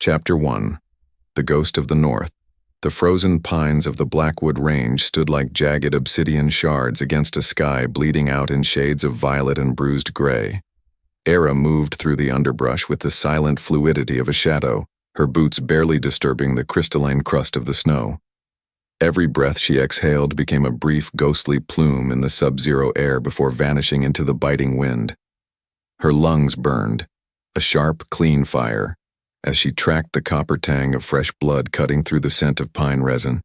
Chapter 1. The Ghost of the North. The frozen pines of the Blackwood Range stood like jagged obsidian shards against a sky bleeding out in shades of violet and bruised gray. Eira moved through the underbrush with the silent fluidity of a shadow, her boots barely disturbing the crystalline crust of the snow. Every breath she exhaled became a brief, ghostly plume in the sub-zero air before vanishing into the biting wind. Her lungs burned, a sharp, clean fire, as she tracked the copper tang of fresh blood cutting through the scent of pine resin.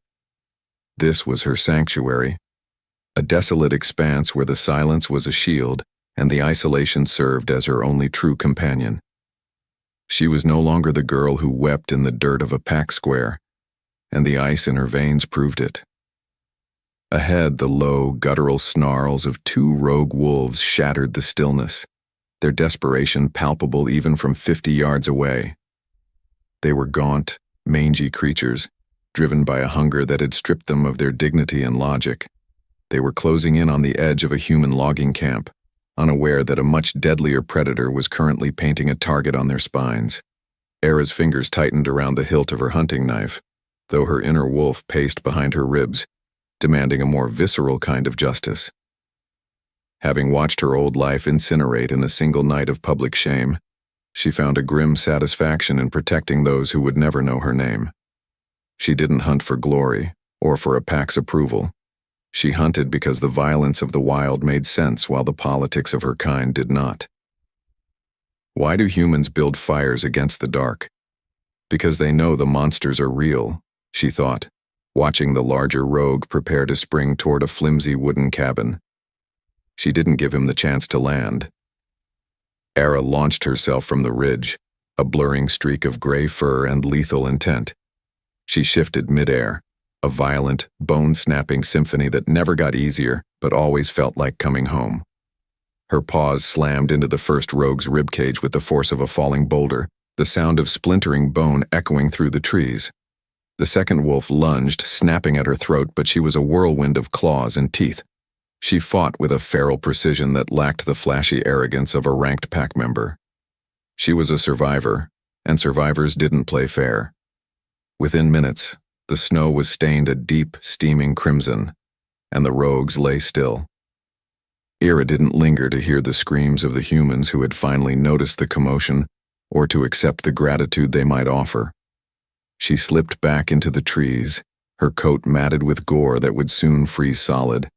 This was her sanctuary, a desolate expanse where the silence was a shield and the isolation served as her only true companion. She was no longer the girl who wept in the dirt of a pack square, and the ice in her veins proved it. Ahead, the low, guttural snarls of two rogue wolves shattered the stillness, their desperation palpable even from 50 yards away. They were gaunt, mangy creatures, driven by a hunger that had stripped them of their dignity and logic. They were closing in on the edge of a human logging camp, unaware that a much deadlier predator was currently painting a target on their spines. Eira's fingers tightened around the hilt of her hunting knife, though her inner wolf paced behind her ribs, demanding a more visceral kind of justice. Having watched her old life incinerate in a single night of public shame, she found a grim satisfaction in protecting those who would never know her name. She didn't hunt for glory or for a pack's approval. She hunted because the violence of the wild made sense while the politics of her kind did not. Why do humans build fires against the dark? Because they know the monsters are real, she thought, watching the larger rogue prepare to spring toward a flimsy wooden cabin. She didn't give him the chance to land. Eira launched herself from the ridge, a blurring streak of gray fur and lethal intent. She shifted midair, a violent, bone-snapping symphony that never got easier but always felt like coming home. Her paws slammed into the first rogue's ribcage with the force of a falling boulder, the sound of splintering bone echoing through the trees. The second wolf lunged, snapping at her throat, but she was a whirlwind of claws and teeth. She fought with a feral precision that lacked the flashy arrogance of a ranked pack member. She was a survivor, and survivors didn't play fair. Within minutes, the snow was stained a deep, steaming crimson, and the rogues lay still. Eira didn't linger to hear the screams of the humans who had finally noticed the commotion or to accept the gratitude they might offer. She slipped back into the trees, her coat matted with gore that would soon freeze solid.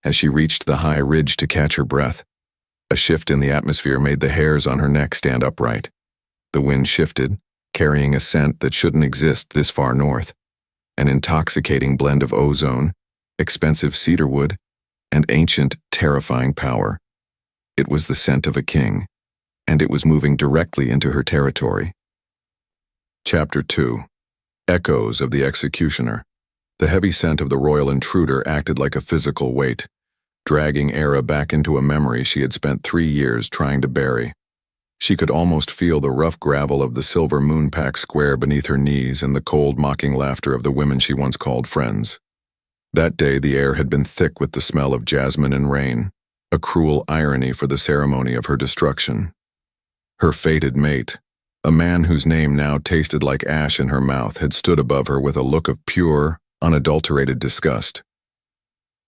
As she reached the high ridge to catch her breath, a shift in the atmosphere made the hairs on her neck stand upright. The wind shifted, carrying a scent that shouldn't exist this far north, an intoxicating blend of ozone, expensive cedarwood, and ancient, terrifying power. It was the scent of a king, and it was moving directly into her territory. Chapter 2. Echoes of the Executioner. The heavy scent of the royal intruder acted like a physical weight, dragging Eira back into a memory she had spent 3 years trying to bury. She could almost feel the rough gravel of the silver moonpack square beneath her knees and the cold, mocking laughter of the women she once called friends. That day the air had been thick with the smell of jasmine and rain, a cruel irony for the ceremony of her destruction. Her fated mate, a man whose name now tasted like ash in her mouth, had stood above her with a look of pure, unadulterated disgust.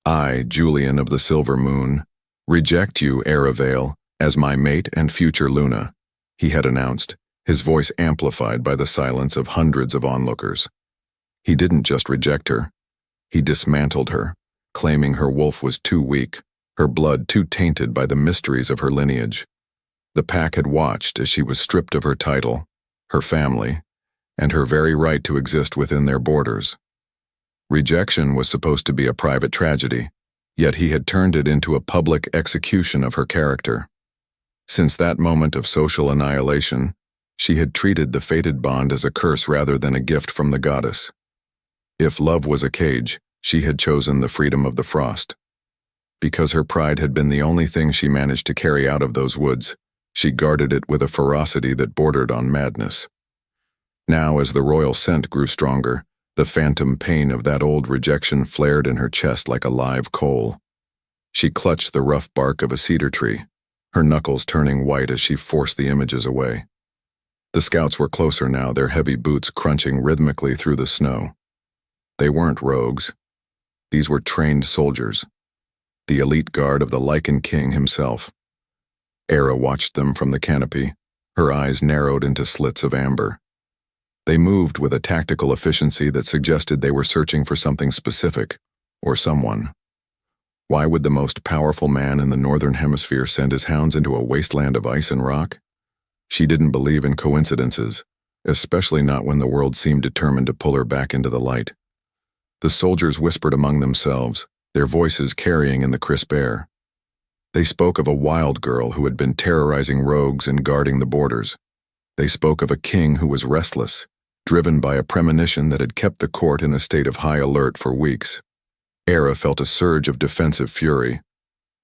I, Julian of the Silver Moon, reject you, Eira Vale, as my mate and future Luna, he had announced, his voice amplified by the silence of hundreds of onlookers. He didn't just reject her. He dismantled her, claiming her wolf was too weak, her blood too tainted by the mysteries of her lineage. The pack had watched as she was stripped of her title, her family, and her very right to exist within their borders. Rejection was supposed to be a private tragedy, yet he had turned it into a public execution of her character. Since that moment of social annihilation, she had treated the fated bond as a curse rather than a gift from the goddess. If love was a cage, she had chosen the freedom of the frost. Because her pride had been the only thing she managed to carry out of those woods, she guarded it with a ferocity that bordered on madness. Now, as the royal scent grew stronger, the phantom pain of that old rejection flared in her chest like a live coal. She clutched the rough bark of a cedar tree, her knuckles turning white as she forced the images away. The scouts were closer now, their heavy boots crunching rhythmically through the snow. They weren't rogues. These were trained soldiers, the elite guard of the Lycan King himself. Eira watched them from the canopy, her eyes narrowed into slits of amber. They moved with a tactical efficiency that suggested they were searching for something specific, or someone. Why would the most powerful man in the Northern Hemisphere send his hounds into a wasteland of ice and rock? She didn't believe in coincidences, especially not when the world seemed determined to pull her back into the light. The soldiers whispered among themselves, their voices carrying in the crisp air. They spoke of a wild girl who had been terrorizing rogues and guarding the borders. They spoke of a king who was restless, driven by a premonition that had kept the court in a state of high alert for weeks. Eira felt a surge of defensive fury.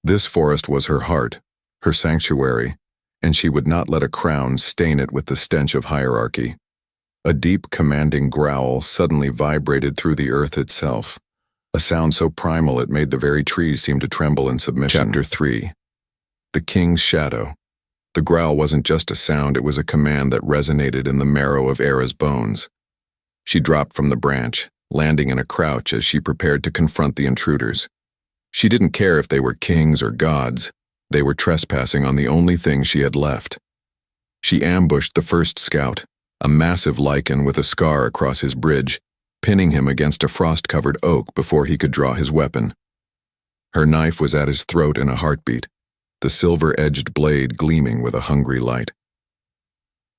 This forest was her heart, her sanctuary, and she would not let a crown stain it with the stench of hierarchy. A deep, commanding growl suddenly vibrated through the earth itself, a sound so primal it made the very trees seem to tremble in submission. Chapter 3. The King's Shadow. The growl wasn't just a sound, it was a command that resonated in the marrow of Eira's bones. She dropped from the branch, landing in a crouch as she prepared to confront the intruders. She didn't care if they were kings or gods. They were trespassing on the only thing she had left. She ambushed the first scout, a massive Lycan with a scar across his bridge, pinning him against a frost-covered oak before he could draw his weapon. Her knife was at his throat in a heartbeat, the silver-edged blade gleaming with a hungry light.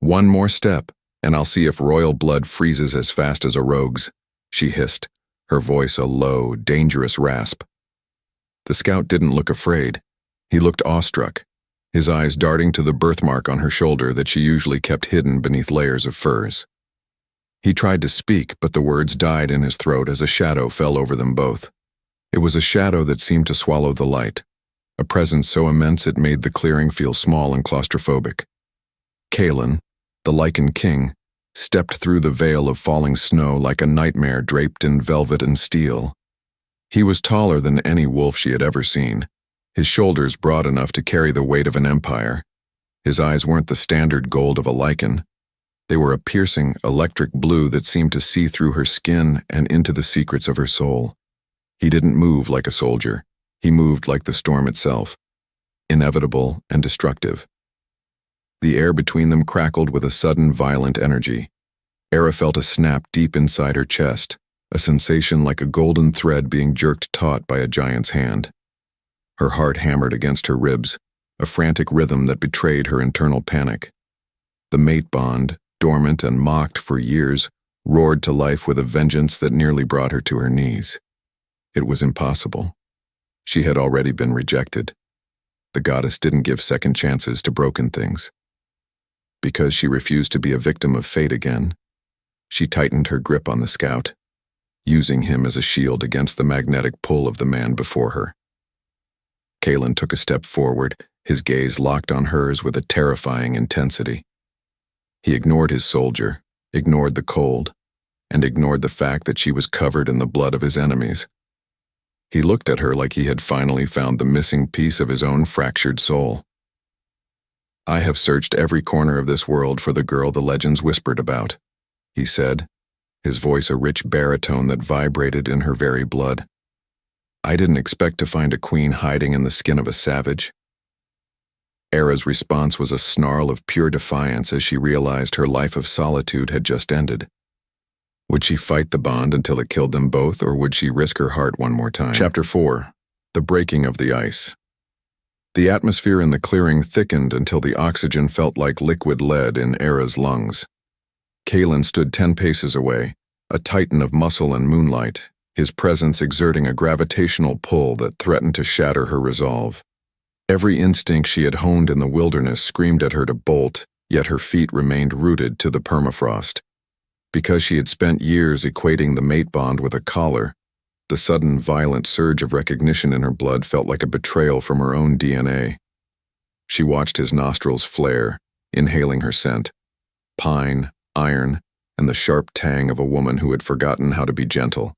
"One more step, and I'll see if royal blood freezes as fast as a rogue's," she hissed, her voice a low, dangerous rasp. The scout didn't look afraid. He looked awestruck, his eyes darting to the birthmark on her shoulder that she usually kept hidden beneath layers of furs. He tried to speak, but the words died in his throat as a shadow fell over them both. It was a shadow that seemed to swallow the light, a presence so immense it made the clearing feel small and claustrophobic. Kaelen, the Lycan King, stepped through the veil of falling snow like a nightmare draped in velvet and steel. He was taller than any wolf she had ever seen, his shoulders broad enough to carry the weight of an empire. His eyes weren't the standard gold of a Lycan. They were a piercing, electric blue that seemed to see through her skin and into the secrets of her soul. He didn't move like a soldier. He moved like the storm itself, inevitable and destructive. The air between them crackled with a sudden, violent energy. Eira felt a snap deep inside her chest, a sensation like a golden thread being jerked taut by a giant's hand. Her heart hammered against her ribs, a frantic rhythm that betrayed her internal panic. The mate bond, dormant and mocked for years, roared to life with a vengeance that nearly brought her to her knees. It was impossible. She had already been rejected. The goddess didn't give second chances to broken things. Because she refused to be a victim of fate again, she tightened her grip on the scout, using him as a shield against the magnetic pull of the man before her. Kaelen took a step forward, his gaze locked on hers with a terrifying intensity. He ignored his soldier, ignored the cold, and ignored the fact that she was covered in the blood of his enemies. He looked at her like he had finally found the missing piece of his own fractured soul. "I have searched every corner of this world for the girl the legends whispered about," he said, his voice a rich baritone that vibrated in her very blood. "I didn't expect to find a queen hiding in the skin of a savage." Eira's response was a snarl of pure defiance as she realized her life of solitude had just ended. Would she fight the bond until it killed them both, or would she risk her heart one more time? Chapter 4. The Breaking of the Ice. The atmosphere in the clearing thickened until the oxygen felt like liquid lead in Eira's lungs. Kaelen stood 10 paces away, a titan of muscle and moonlight, his presence exerting a gravitational pull that threatened to shatter her resolve. Every instinct she had honed in the wilderness screamed at her to bolt, yet her feet remained rooted to the permafrost. Because she had spent years equating the mate bond with a collar, the sudden violent surge of recognition in her blood felt like a betrayal from her own DNA. She watched his nostrils flare, inhaling her scent, pine, iron, and the sharp tang of a woman who had forgotten how to be gentle.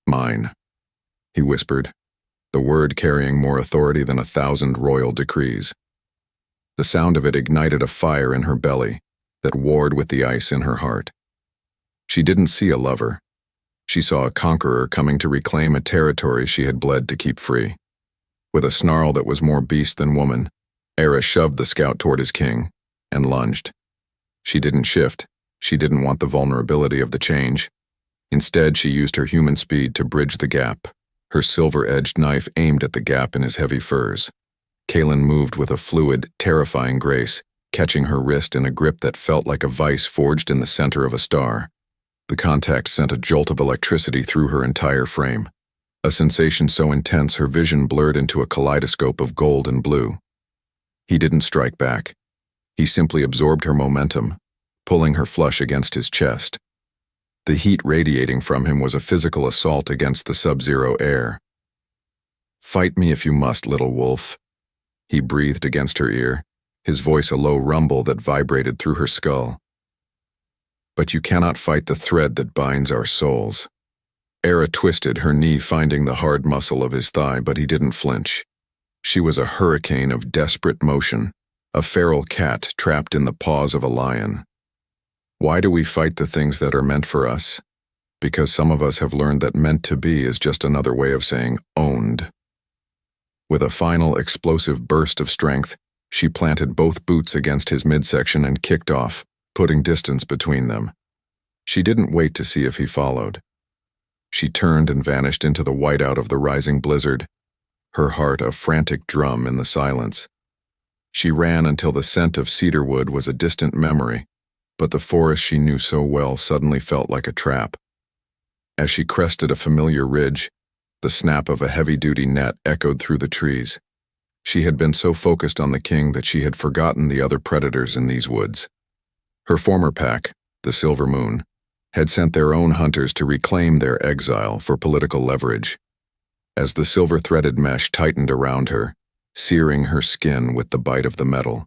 "Mine," he whispered, the word carrying more authority than 1,000 royal decrees. The sound of it ignited a fire in her belly, that warred with the ice in her heart. She didn't see a lover. She saw a conqueror coming to reclaim a territory she had bled to keep free. With a snarl that was more beast than woman, Eira shoved the scout toward his king and lunged. She didn't shift. She didn't want the vulnerability of the change. Instead, she used her human speed to bridge the gap, her silver-edged knife aimed at the gap in his heavy furs. Kaelen moved with a fluid, terrifying grace, catching her wrist in a grip that felt like a vice forged in the center of a star. The contact sent a jolt of electricity through her entire frame, a sensation so intense her vision blurred into a kaleidoscope of gold and blue. He didn't strike back. He simply absorbed her momentum, pulling her flush against his chest. The heat radiating from him was a physical assault against the sub-zero air. "Fight me if you must, little wolf," he breathed against her ear, his voice a low rumble that vibrated through her skull. "But you cannot fight the thread that binds our souls." Eira twisted, her knee finding the hard muscle of his thigh, but he didn't flinch. She was a hurricane of desperate motion, a feral cat trapped in the paws of a lion. Why do we fight the things that are meant for us? Because some of us have learned that meant to be is just another way of saying owned. With a final explosive burst of strength, she planted both boots against his midsection and kicked off, putting distance between them. She didn't wait to see if he followed. She turned and vanished into the whiteout of the rising blizzard, her heart a frantic drum in the silence. She ran until the scent of cedarwood was a distant memory, but the forest she knew so well suddenly felt like a trap. As she crested a familiar ridge, the snap of a heavy-duty net echoed through the trees. She had been so focused on the king that she had forgotten the other predators in these woods. Her former pack, the Silver Moon, had sent their own hunters to reclaim their exile for political leverage. As the silver-threaded mesh tightened around her, searing her skin with the bite of the metal,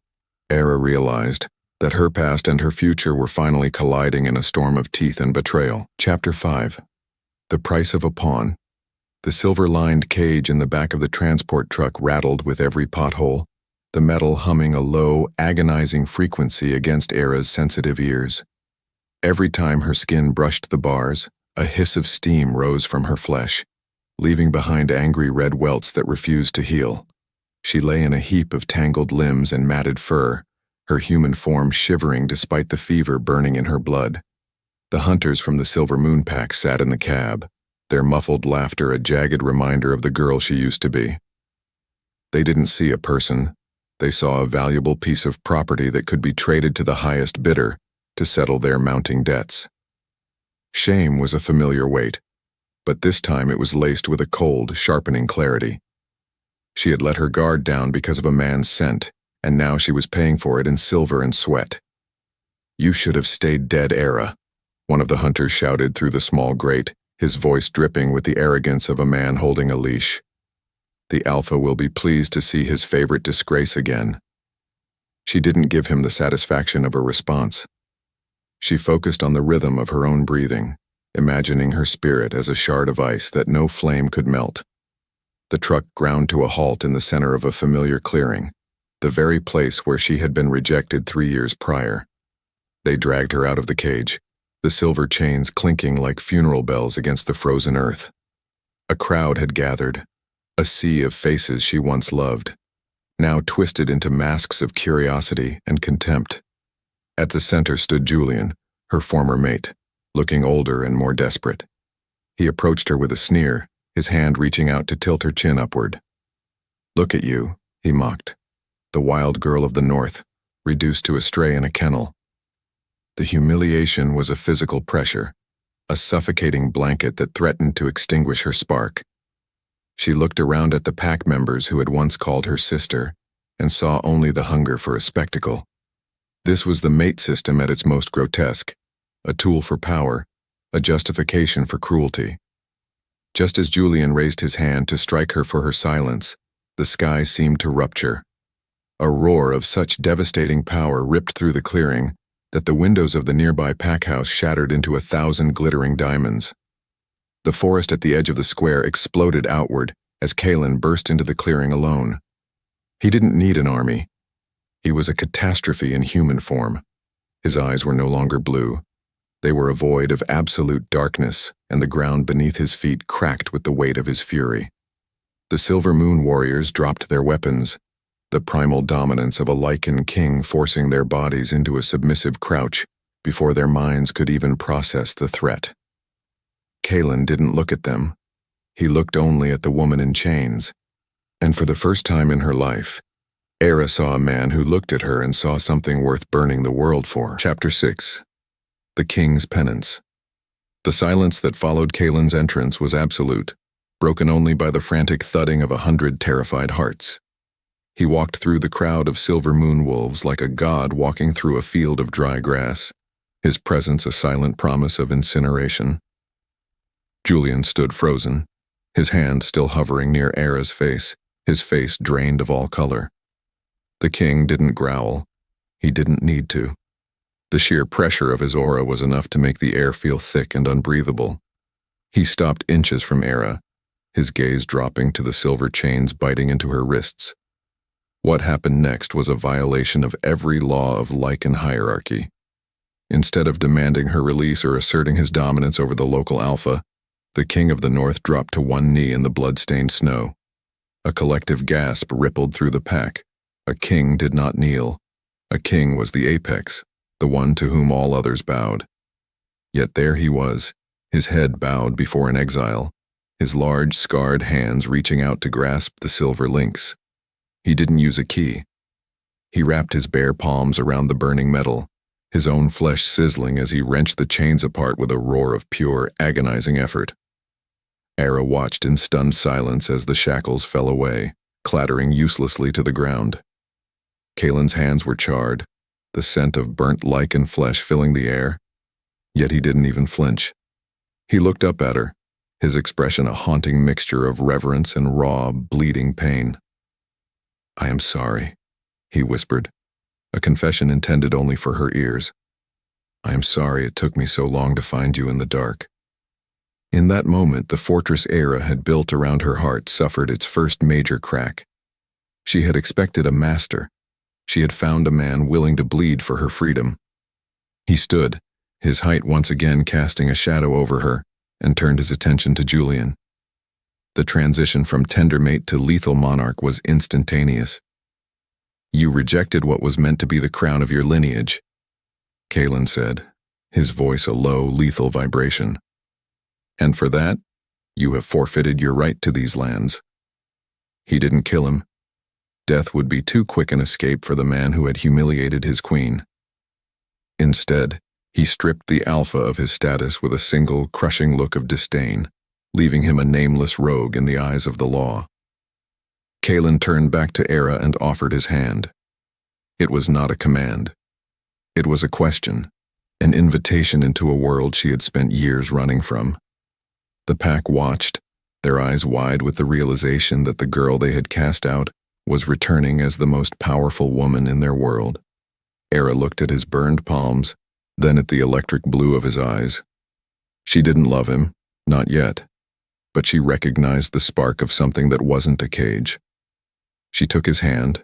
Eira realized that her past and her future were finally colliding in a storm of teeth and betrayal. Chapter 5. The Price of a Pawn. The silver-lined cage in the back of the transport truck rattled with every pothole, the metal humming a low, agonizing frequency against Eira's sensitive ears. Every time her skin brushed the bars, a hiss of steam rose from her flesh, leaving behind angry red welts that refused to heal. She lay in a heap of tangled limbs and matted fur, her human form shivering despite the fever burning in her blood. The hunters from the Silver Moon pack sat in the cab, their muffled laughter a jagged reminder of the girl she used to be. They didn't see a person. They saw a valuable piece of property that could be traded to the highest bidder to settle their mounting debts. Shame was a familiar weight, but this time it was laced with a cold, sharpening clarity. She had let her guard down because of a man's scent, and now she was paying for it in silver and sweat. "You should have stayed dead, Eira," one of the hunters shouted through the small grate, his voice dripping with the arrogance of a man holding a leash. The Alpha will be pleased to see his favorite disgrace again. She didn't give him the satisfaction of a response. She focused on the rhythm of her own breathing, imagining her spirit as a shard of ice that no flame could melt. The truck ground to a halt in the center of a familiar clearing, the very place where she had been rejected 3 years prior. They dragged her out of the cage, the silver chains clinking like funeral bells against the frozen earth. A crowd had gathered, a sea of faces she once loved, now twisted into masks of curiosity and contempt. At the center stood Julian, her former mate, looking older and more desperate. He approached her with a sneer, his hand reaching out to tilt her chin upward. "Look at you," he mocked, "the wild girl of the north, reduced to a stray in a kennel." The humiliation was a physical pressure, a suffocating blanket that threatened to extinguish her spark. She looked around at the pack members who had once called her sister and saw only the hunger for a spectacle. This was the mate system at its most grotesque, a tool for power, a justification for cruelty. Just as Julian raised his hand to strike her for her silence, the sky seemed to rupture. A roar of such devastating power ripped through the clearing that the windows of the nearby pack house shattered into 1,000 glittering diamonds. The forest at the edge of the square exploded outward as Kaelen burst into the clearing alone. He didn't need an army. He was a catastrophe in human form. His eyes were no longer blue. They were a void of absolute darkness, and the ground beneath his feet cracked with the weight of his fury. The Silver Moon warriors dropped their weapons, the primal dominance of a Lycan King forcing their bodies into a submissive crouch before their minds could even process the threat. Kaelen didn't look at them. He looked only at the woman in chains, and for the first time in her life, Eira saw a man who looked at her and saw something worth burning the world for. Chapter 6. The King's Penance. The silence that followed Kaelen's entrance was absolute, broken only by the frantic thudding of 100 terrified hearts. He walked through the crowd of Silver Moon wolves like a god walking through a field of dry grass, his presence a silent promise of incineration. Julian stood frozen, his hand still hovering near Eira's face, his face drained of all color. The king didn't growl. He didn't need to. The sheer pressure of his aura was enough to make the air feel thick and unbreathable. He stopped inches from Eira, his gaze dropping to the silver chains biting into her wrists. What happened next was a violation of every law of Lycan hierarchy. Instead of demanding her release or asserting his dominance over the local alpha, the King of the North dropped to one knee in the blood-stained snow. A collective gasp rippled through the pack. A king did not kneel. A king was the apex, the one to whom all others bowed. Yet there he was, his head bowed before an exile, his large, scarred hands reaching out to grasp the silver links. He didn't use a key. He wrapped his bare palms around the burning metal, his own flesh sizzling as he wrenched the chains apart with a roar of pure, agonizing effort. Eira watched in stunned silence as the shackles fell away, clattering uselessly to the ground. Kaelen's hands were charred, the scent of burnt lichen flesh filling the air, yet he didn't even flinch. He looked up at her, his expression a haunting mixture of reverence and raw, bleeding pain. "I am sorry," he whispered, a confession intended only for her ears. "I am sorry it took me so long to find you in the dark." In that moment, the fortress Eira had built around her heart suffered its first major crack. She had expected a master. She had found a man willing to bleed for her freedom. He stood, his height once again casting a shadow over her, and turned his attention to Julian. The transition from tender mate to lethal monarch was instantaneous. "You rejected what was meant to be the crown of your lineage," Kaelen said, his voice a low, lethal vibration. "And for that, you have forfeited your right to these lands." He didn't kill him. Death would be too quick an escape for the man who had humiliated his queen. Instead, he stripped the alpha of his status with a single, crushing look of disdain, leaving him a nameless rogue in the eyes of the law. Kaelen turned back to Eira and offered his hand. It was not a command. It was a question, an invitation into a world she had spent years running from. The pack watched, their eyes wide with the realization that the girl they had cast out was returning as the most powerful woman in their world. Eira looked at his burned palms, then at the electric blue of his eyes. She didn't love him, not yet, but she recognized the spark of something that wasn't a cage. She took his hand,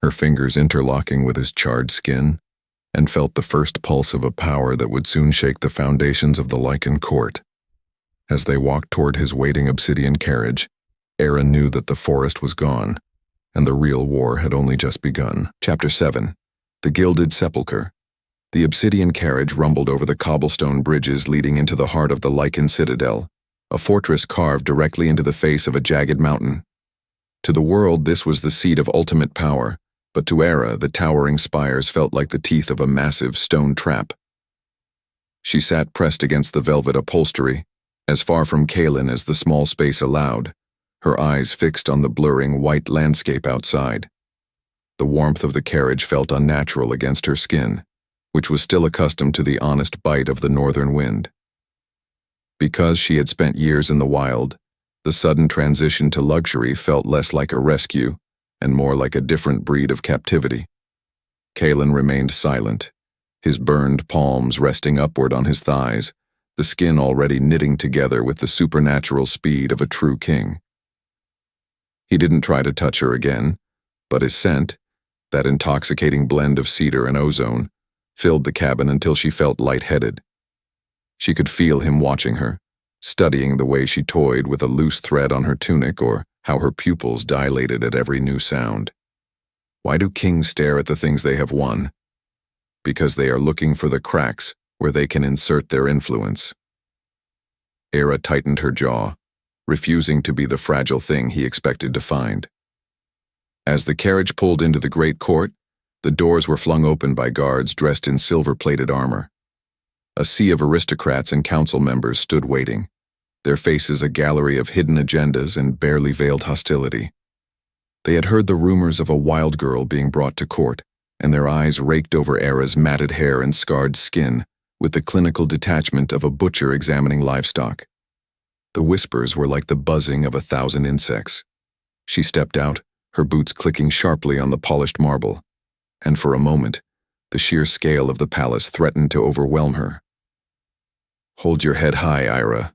her fingers interlocking with his charred skin, and felt the first pulse of a power that would soon shake the foundations of the Lycan court. As they walked toward his waiting obsidian carriage, Eira knew that the forest was gone, and the real war had only just begun. Chapter 7. The Gilded Sepulcher. The obsidian carriage rumbled over the cobblestone bridges leading into the heart of the Lycan citadel, a fortress carved directly into the face of a jagged mountain. To the world, this was the seat of ultimate power, but to Eira, the towering spires felt like the teeth of a massive stone trap. She sat pressed against the velvet upholstery, as far from Kaelen as the small space allowed, her eyes fixed on the blurring white landscape outside. The warmth of the carriage felt unnatural against her skin, which was still accustomed to the honest bite of the northern wind. Because she had spent years in the wild, the sudden transition to luxury felt less like a rescue and more like a different breed of captivity. Kaelen remained silent, his burned palms resting upward on his thighs, the skin already knitting together with the supernatural speed of a true king. He didn't try to touch her again, but his scent, that intoxicating blend of cedar and ozone, filled the cabin until she felt lightheaded. She could feel him watching her, studying the way she toyed with a loose thread on her tunic or how her pupils dilated at every new sound. Why do kings stare at the things they have won? Because they are looking for the cracks where they can insert their influence. Eira tightened her jaw, refusing to be the fragile thing he expected to find. As the carriage pulled into the great court, the doors were flung open by guards dressed in silver-plated armor. A sea of aristocrats and council members stood waiting, their faces a gallery of hidden agendas and barely veiled hostility. They had heard the rumors of a wild girl being brought to court, and their eyes raked over Eira's matted hair and scarred skin with the clinical detachment of a butcher examining livestock. The whispers were like the buzzing of 1,000 insects. She stepped out, her boots clicking sharply on the polished marble, and for a moment, the sheer scale of the palace threatened to overwhelm her. "Hold your head high, Eira,"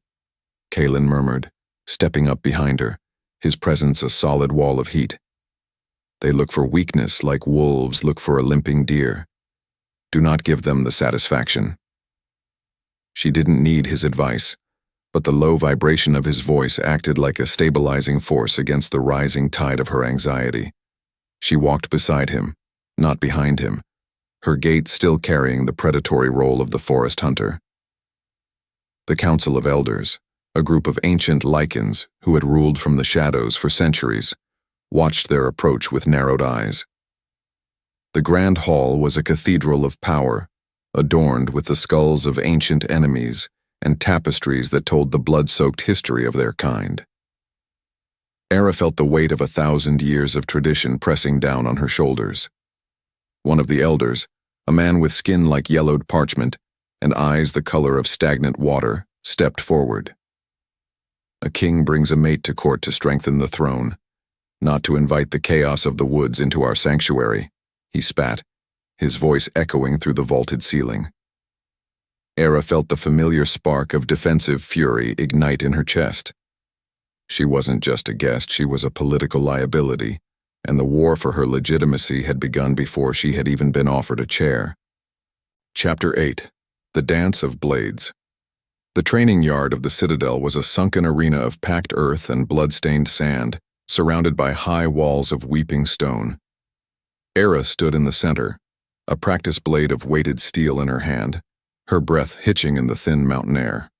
Kaelen murmured, stepping up behind her, his presence a solid wall of heat. "They look for weakness like wolves look for a limping deer. Do not give them the satisfaction." She didn't need his advice, but the low vibration of his voice acted like a stabilizing force against the rising tide of her anxiety. She walked beside him, not behind him, her gait still carrying the predatory role of the forest hunter. The Council of Elders, a group of ancient Lycans who had ruled from the shadows for centuries, watched their approach with narrowed eyes. The grand hall was a cathedral of power, adorned with the skulls of ancient enemies and tapestries that told the blood-soaked history of their kind. Eira felt the weight of 1,000 years of tradition pressing down on her shoulders. One of the elders, a man with skin like yellowed parchment and eyes the color of stagnant water, stepped forward. "A king brings a mate to court to strengthen the throne, not to invite the chaos of the woods into our sanctuary," he spat, his voice echoing through the vaulted ceiling. Eira felt the familiar spark of defensive fury ignite in her chest. She wasn't just a guest, she was a political liability, and the war for her legitimacy had begun before she had even been offered a chair. Chapter 8. The Dance of Blades. The training yard of the citadel was a sunken arena of packed earth and blood-stained sand, surrounded by high walls of weeping stone. Eira stood in the center, a practice blade of weighted steel in her hand, her breath hitching in the thin mountain air.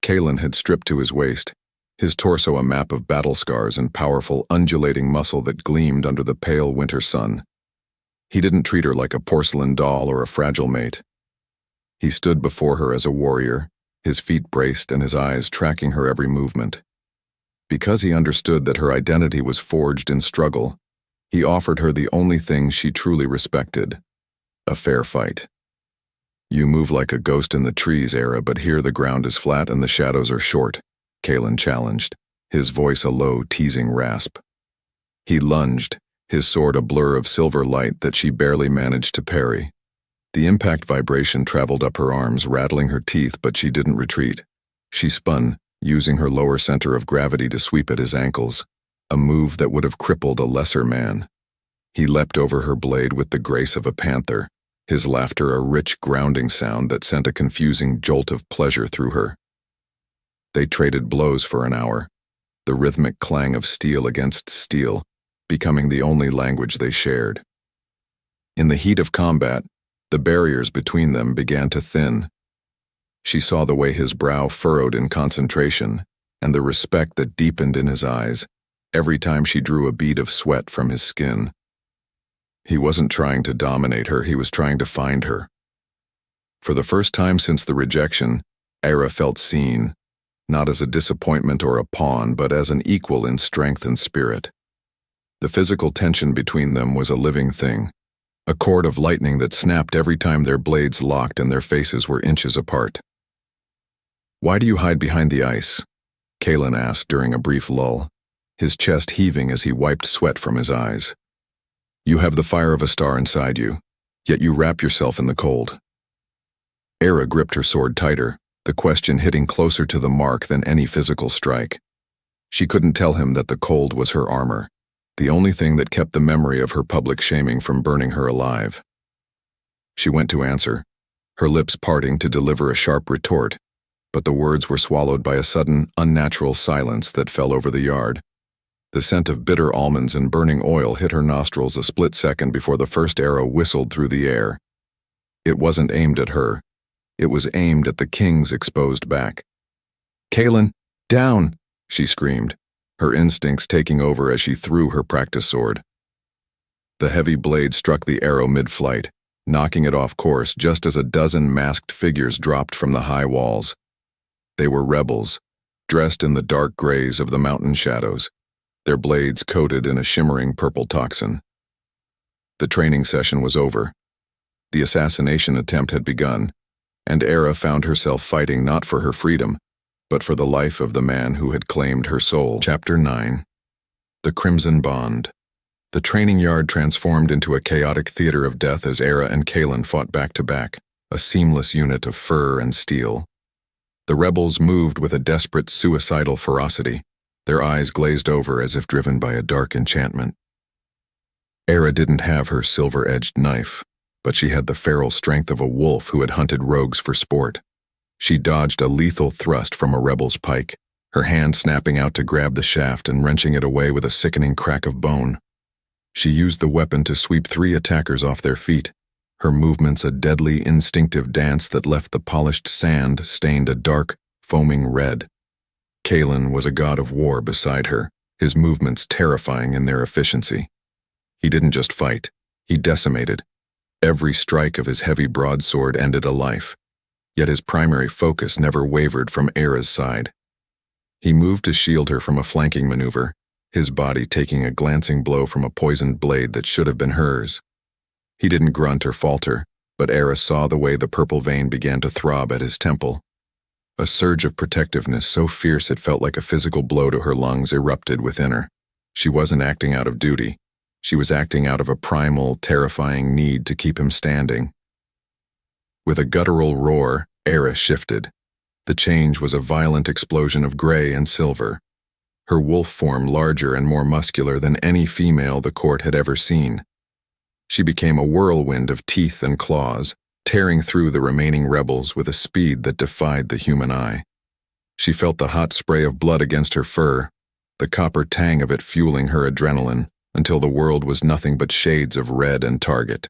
Kaelen had stripped to his waist, his torso a map of battle scars and powerful, undulating muscle that gleamed under the pale winter sun. He didn't treat her like a porcelain doll or a fragile mate. He stood before her as a warrior, his feet braced and his eyes tracking her every movement. Because he understood that her identity was forged in struggle, he offered her the only thing she truly respected: a fair fight. "You move like a ghost in the trees, Eira, but here the ground is flat and the shadows are short," Kaelen challenged, his voice a low, teasing rasp. He lunged, his sword a blur of silver light that she barely managed to parry. The impact vibration traveled up her arms, rattling her teeth, but she didn't retreat. She spun, using her lower center of gravity to sweep at his ankles, a move that would have crippled a lesser man. He leapt over her blade with the grace of a panther, his laughter a rich, grounding sound that sent a confusing jolt of pleasure through her. They traded blows for an hour, the rhythmic clang of steel against steel, becoming the only language they shared. In the heat of combat, the barriers between them began to thin. She saw the way his brow furrowed in concentration, and the respect that deepened in his eyes every time she drew a bead of sweat from his skin. He wasn't trying to dominate her, he was trying to find her. For the first time since the rejection, Eira felt seen, not as a disappointment or a pawn, but as an equal in strength and spirit. The physical tension between them was a living thing, a cord of lightning that snapped every time their blades locked and their faces were inches apart. "Why do you hide behind the ice?" Kaelen asked during a brief lull, his chest heaving as he wiped sweat from his eyes. "You have the fire of a star inside you, yet you wrap yourself in the cold." Eira gripped her sword tighter, the question hitting closer to the mark than any physical strike. She couldn't tell him that the cold was her armor, the only thing that kept the memory of her public shaming from burning her alive. She went to answer, her lips parting to deliver a sharp retort, but the words were swallowed by a sudden, unnatural silence that fell over the yard. The scent of bitter almonds and burning oil hit her nostrils a split second before the first arrow whistled through the air. It wasn't aimed at her. It was aimed at the king's exposed back. "Kaelen, down!" she screamed, her instincts taking over as she threw her practice sword. The heavy blade struck the arrow mid-flight, knocking it off course just as a dozen masked figures dropped from the high walls. They were rebels, dressed in the dark grays of the mountain shadows, their blades coated in a shimmering purple toxin. The training session was over. The assassination attempt had begun, and Eira found herself fighting not for her freedom, but for the life of the man who had claimed her soul. Chapter 9. The Crimson Bond. The training yard transformed into a chaotic theater of death as Eira and Kaelen fought back to back, a seamless unit of fur and steel. The rebels moved with a desperate, suicidal ferocity, their eyes glazed over as if driven by a dark enchantment. Eira didn't have her silver-edged knife, but she had the feral strength of a wolf who had hunted rogues for sport. She dodged a lethal thrust from a rebel's pike, her hand snapping out to grab the shaft and wrenching it away with a sickening crack of bone. She used the weapon to sweep 3 attackers off their feet, her movements a deadly, instinctive dance that left the polished sand stained a dark, foaming red. Kaelen was a god of war beside her, his movements terrifying in their efficiency. He didn't just fight, he decimated. Every strike of his heavy broadsword ended a life, yet his primary focus never wavered from Eira's side. He moved to shield her from a flanking maneuver, his body taking a glancing blow from a poisoned blade that should have been hers. He didn't grunt or falter, but Eira saw the way the purple vein began to throb at his temple. A surge of protectiveness so fierce it felt like a physical blow to her lungs erupted within her. She wasn't acting out of duty. She was acting out of a primal, terrifying need to keep him standing. With a guttural roar, Eira shifted. The change was a violent explosion of gray and silver, her wolf form larger and more muscular than any female the court had ever seen. She became a whirlwind of teeth and claws, tearing through the remaining rebels with a speed that defied the human eye. She felt the hot spray of blood against her fur, the copper tang of it fueling her adrenaline, until the world was nothing but shades of red and target.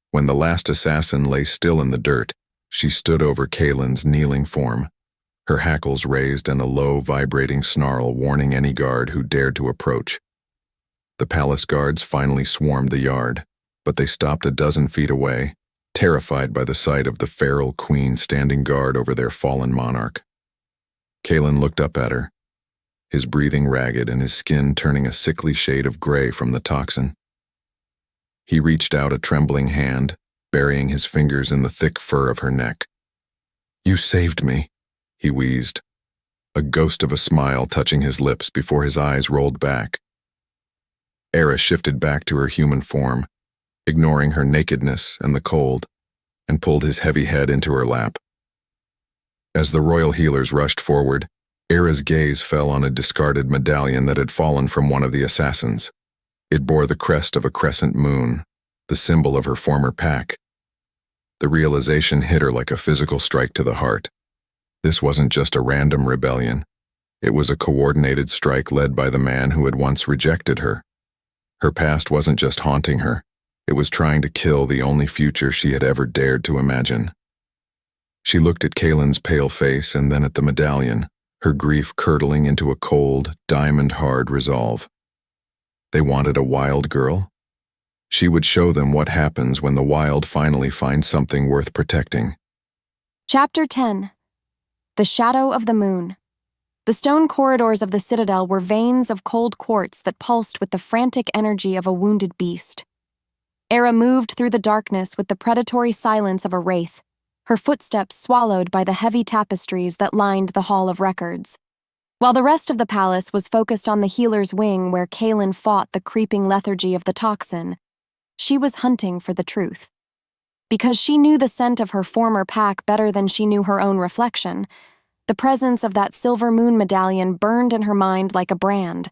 When the last assassin lay still in the dirt, she stood over Kaelen's kneeling form, her hackles raised and a low, vibrating snarl warning any guard who dared to approach. The palace guards finally swarmed the yard, but they stopped a dozen feet away, terrified by the sight of the feral queen standing guard over their fallen monarch. Kaelen looked up at her, his breathing ragged and his skin turning a sickly shade of gray from the toxin. He reached out a trembling hand, burying his fingers in the thick fur of her neck. "You saved me," he wheezed, a ghost of a smile touching his lips before his eyes rolled back. Eira shifted back to her human form, ignoring her nakedness and the cold, and pulled his heavy head into her lap. As the royal healers rushed forward, Eira's gaze fell on a discarded medallion that had fallen from one of the assassins. It bore the crest of a crescent moon, the symbol of her former pack. The realization hit her like a physical strike to the heart. This wasn't just a random rebellion. It was a coordinated strike led by the man who had once rejected her. Her past wasn't just haunting her. It was trying to kill the only future she had ever dared to imagine. She looked at Kaelen's pale face and then at the medallion, her grief curdling into a cold, diamond-hard resolve. They wanted a wild girl? She would show them what happens when the wild finally finds something worth protecting. Chapter 10. The Shadow of the Moon. The stone corridors of the citadel were veins of cold quartz that pulsed with the frantic energy of a wounded beast. Eira moved through the darkness with the predatory silence of a wraith, her footsteps swallowed by the heavy tapestries that lined the Hall of Records. While the rest of the palace was focused on the healer's wing where Kaelen fought the creeping lethargy of the toxin, she was hunting for the truth. Because she knew the scent of her former pack better than she knew her own reflection, the presence of that silver moon medallion burned in her mind like a brand.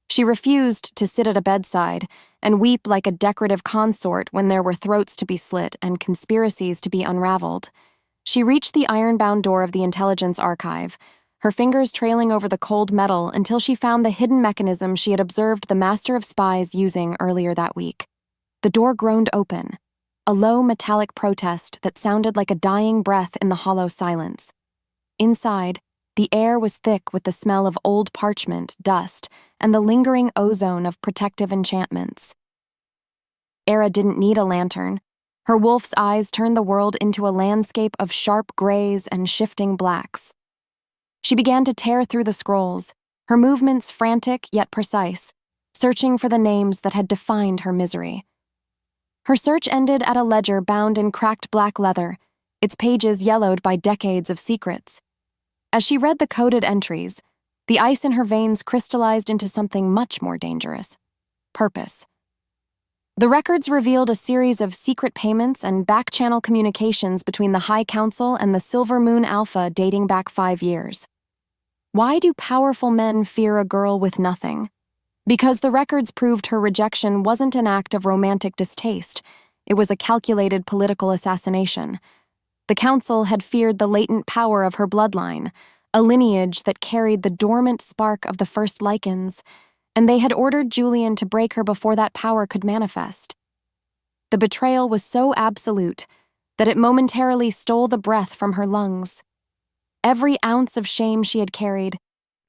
She refused to sit at a bedside and weep like a decorative consort when there were throats to be slit and conspiracies to be unraveled. She reached the iron-bound door of the intelligence archive, her fingers trailing over the cold metal until she found the hidden mechanism she had observed the master of spies using earlier that week. The door groaned open, a low metallic protest that sounded like a dying breath in the hollow silence. Inside, the air was thick with the smell of old parchment, dust, and the lingering ozone of protective enchantments. Eira didn't need a lantern. Her wolf's eyes turned the world into a landscape of sharp grays and shifting blacks. She began to tear through the scrolls, her movements frantic yet precise, searching for the names that had defined her misery. Her search ended at a ledger bound in cracked black leather, its pages yellowed by decades of secrets. As she read the coded entries, the ice in her veins crystallized into something much more dangerous: purpose. The records revealed a series of secret payments and back-channel communications between the High Council and the Silver Moon Alpha dating back 5 years. Why do powerful men fear a girl with nothing? Because the records proved her rejection wasn't an act of romantic distaste, it was a calculated political assassination. The Council had feared the latent power of her bloodline, a lineage that carried the dormant spark of the first Lycans, and they had ordered Julian to break her before that power could manifest. The betrayal was so absolute that it momentarily stole the breath from her lungs. Every ounce of shame she had carried,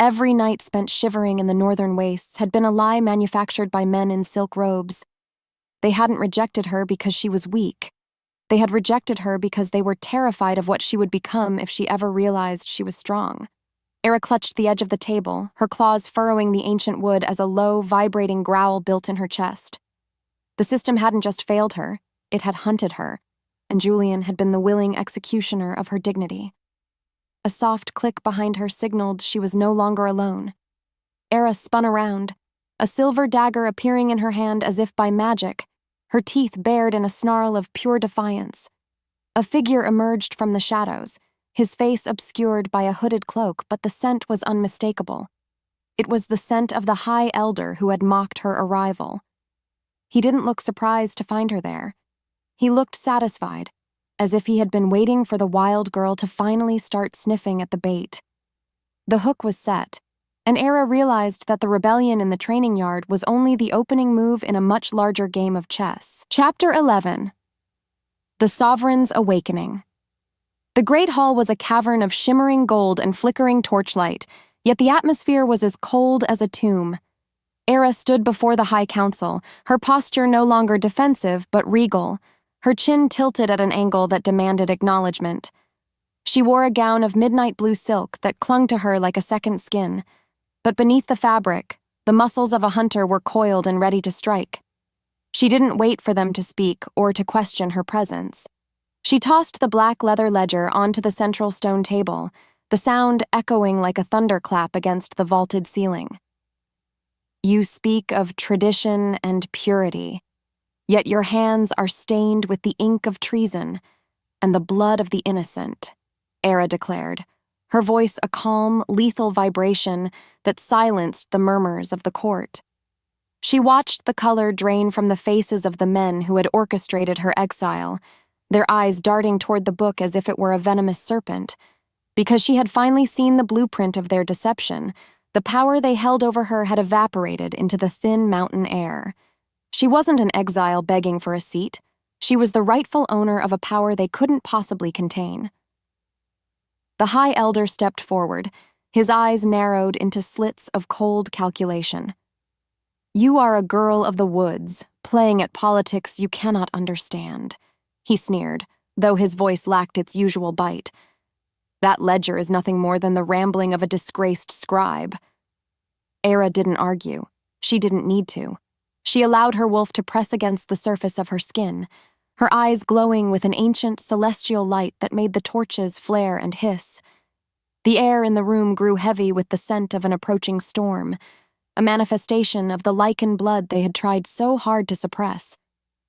every night spent shivering in the northern wastes, had been a lie manufactured by men in silk robes. They hadn't rejected her because she was weak. They had rejected her because they were terrified of what she would become if she ever realized she was strong. Eira clutched the edge of the table, her claws furrowing the ancient wood as a low, vibrating growl built in her chest. The system hadn't just failed her, it had hunted her, and Julian had been the willing executioner of her dignity. A soft click behind her signaled she was no longer alone. Eira spun around, a silver dagger appearing in her hand as if by magic, her teeth bared in a snarl of pure defiance. A figure emerged from the shadows, his face obscured by a hooded cloak, but the scent was unmistakable. It was the scent of the High Elder who had mocked her arrival. He didn't look surprised to find her there. He looked satisfied, as if he had been waiting for the wild girl to finally start sniffing at the bait. The hook was set, and Eira realized that the rebellion in the training yard was only the opening move in a much larger game of chess. Chapter 11. The Sovereign's Awakening. The Great Hall was a cavern of shimmering gold and flickering torchlight, yet the atmosphere was as cold as a tomb. Eira stood before the High Council, her posture no longer defensive but regal, her chin tilted at an angle that demanded acknowledgement. She wore a gown of midnight blue silk that clung to her like a second skin, but beneath the fabric, the muscles of a hunter were coiled and ready to strike. She didn't wait for them to speak or to question her presence. She tossed the black leather ledger onto the central stone table, the sound echoing like a thunderclap against the vaulted ceiling. You speak of tradition and purity, yet your hands are stained with the ink of treason and the blood of the innocent, Eira declared, her voice a calm, lethal vibration that silenced the murmurs of the court. She watched the color drain from the faces of the men who had orchestrated her exile, their eyes darting toward the book as if it were a venomous serpent. Because she had finally seen the blueprint of their deception, the power they held over her had evaporated into the thin mountain air. She wasn't an exile begging for a seat. She was the rightful owner of a power they couldn't possibly contain. The High Elder stepped forward, his eyes narrowed into slits of cold calculation. You are a girl of the woods, playing at politics you cannot understand, he sneered, though his voice lacked its usual bite. That ledger is nothing more than the rambling of a disgraced scribe. Eira didn't argue. She didn't need to. She allowed her wolf to press against the surface of her skin, her eyes glowing with an ancient celestial light that made the torches flare and hiss. The air in the room grew heavy with the scent of an approaching storm, a manifestation of the Lycan blood they had tried so hard to suppress.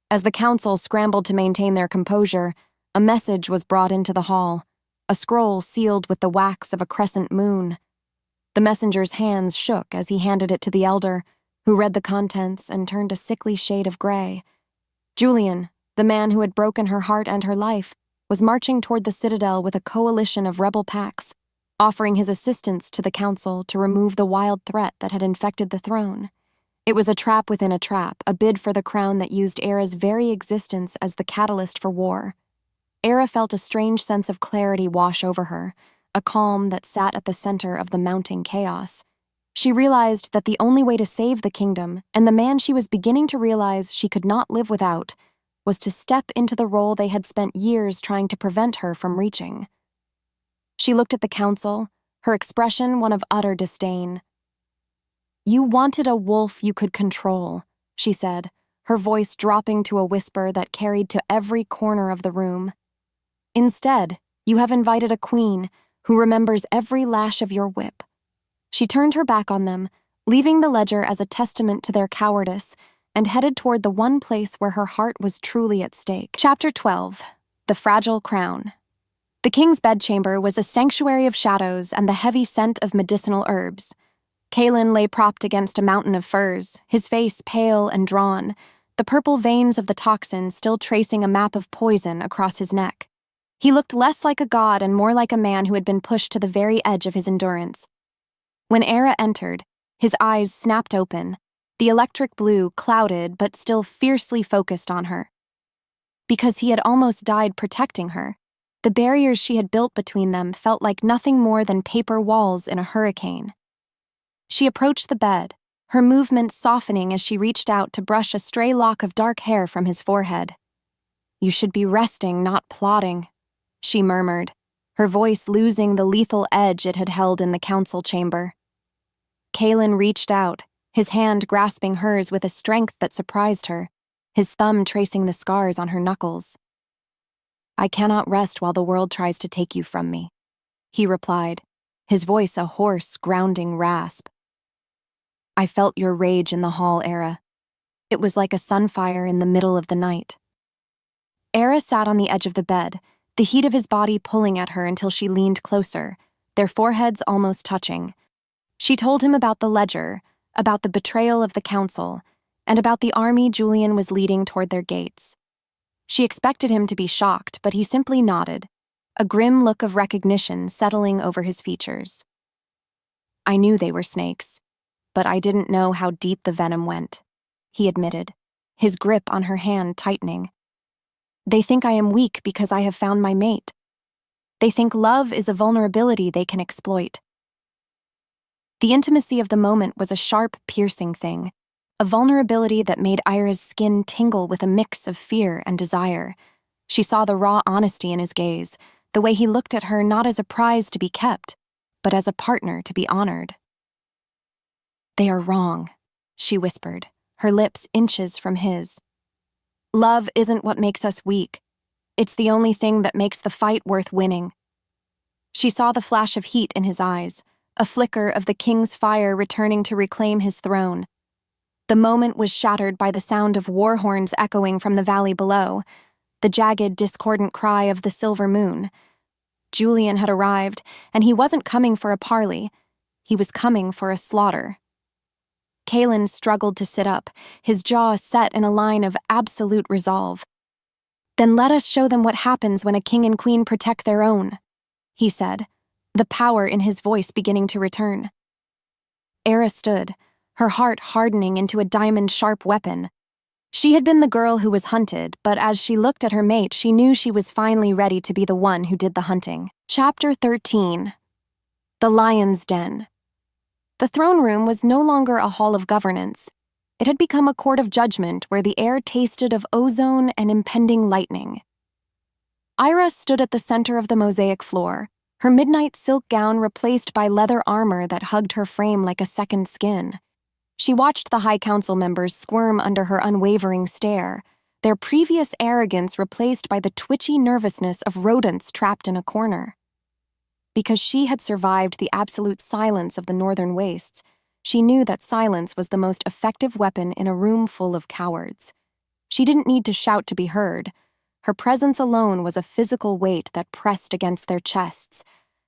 As the council scrambled to maintain their composure, a message was brought into the hall, a scroll sealed with the wax of a crescent moon. The messenger's hands shook as he handed it to the elder, who read the contents and turned a sickly shade of gray. Julian, the man who had broken her heart and her life, was marching toward the citadel with a coalition of rebel packs, offering his assistance to the council to remove the wild threat that had infected the throne. It was a trap within a trap, a bid for the crown that used Eira's very existence as the catalyst for war. Eira felt a strange sense of clarity wash over her, a calm that sat at the center of the mounting chaos. She realized that the only way to save the kingdom, and the man she was beginning to realize she could not live without, was to step into the role they had spent years trying to prevent her from reaching. She looked at the council, her expression one of utter disdain. "You wanted a wolf you could control," she said, her voice dropping to a whisper that carried to every corner of the room. "Instead, you have invited a queen who remembers every lash of your whip." She turned her back on them, leaving the ledger as a testament to their cowardice, and headed toward the one place where her heart was truly at stake. Chapter 12. The Fragile Crown. The king's bedchamber was a sanctuary of shadows and the heavy scent of medicinal herbs. Kaelen lay propped against a mountain of furs, his face pale and drawn, the purple veins of the toxin still tracing a map of poison across his neck. He looked less like a god and more like a man who had been pushed to the very edge of his endurance. When Eira entered, his eyes snapped open, the electric blue clouded but still fiercely focused on her. Because he had almost died protecting her, the barriers she had built between them felt like nothing more than paper walls in a hurricane. She approached the bed, her movements softening as she reached out to brush a stray lock of dark hair from his forehead. "You should be resting, not plotting," she murmured, her voice losing the lethal edge it had held in the council chamber. Kaelen reached out, his hand grasping hers with a strength that surprised her, his thumb tracing the scars on her knuckles. "I cannot rest while the world tries to take you from me," he replied, his voice a hoarse, grounding rasp. "I felt your rage in the hall, Eira. It was like a sunfire in the middle of the night." Eira sat on the edge of the bed, the heat of his body pulling at her until she leaned closer, their foreheads almost touching. She told him about the ledger, about the betrayal of the council, and about the army Julian was leading toward their gates. She expected him to be shocked, but he simply nodded, a grim look of recognition settling over his features. "I knew they were snakes, but I didn't know how deep the venom went," he admitted, his grip on her hand tightening. "They think I am weak because I have found my mate. They think love is a vulnerability they can exploit." The intimacy of the moment was a sharp, piercing thing, a vulnerability that made Eira's skin tingle with a mix of fear and desire. She saw the raw honesty in his gaze, the way he looked at her not as a prize to be kept, but as a partner to be honored. "They are wrong," she whispered, her lips inches from his. "Love isn't what makes us weak. It's the only thing that makes the fight worth winning." She saw the flash of heat in his eyes, a flicker of the king's fire returning to reclaim his throne. The moment was shattered by the sound of war horns echoing from the valley below, the jagged, discordant cry of the silver moon. Julian had arrived, and he wasn't coming for a parley. He was coming for a slaughter. Kaelen struggled to sit up, his jaw set in a line of absolute resolve. "Then let us show them what happens when a king and queen protect their own," he said, the power in his voice beginning to return. Eira stood, her heart hardening into a diamond-sharp weapon. She had been the girl who was hunted, but as she looked at her mate, she knew she was finally ready to be the one who did the hunting. Chapter 13. The Lion's Den. The throne room was no longer a hall of governance. It had become a court of judgment where the air tasted of ozone and impending lightning. Eira stood at the center of the mosaic floor, her midnight silk gown replaced by leather armor that hugged her frame like a second skin. She watched the High Council members squirm under her unwavering stare, their previous arrogance replaced by the twitchy nervousness of rodents trapped in a corner. Because she had survived the absolute silence of the northern wastes, she knew that silence was the most effective weapon in a room full of cowards. She didn't need to shout to be heard. Her presence alone was a physical weight that pressed against their chests,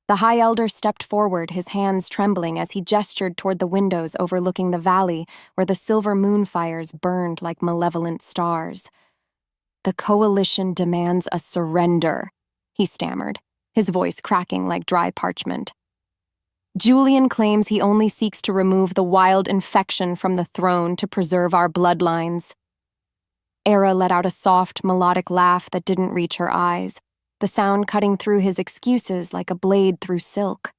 The High Elder stepped forward, his hands trembling as he gestured toward the windows overlooking the valley where the silver moon fires burned like malevolent stars. "The Coalition demands a surrender," he stammered, his voice cracking like dry parchment. "Julian claims he only seeks to remove the wild infection from the throne to preserve our bloodlines." Eira let out a soft, melodic laugh that didn't reach her eyes, the sound cutting through his excuses like a blade through silk.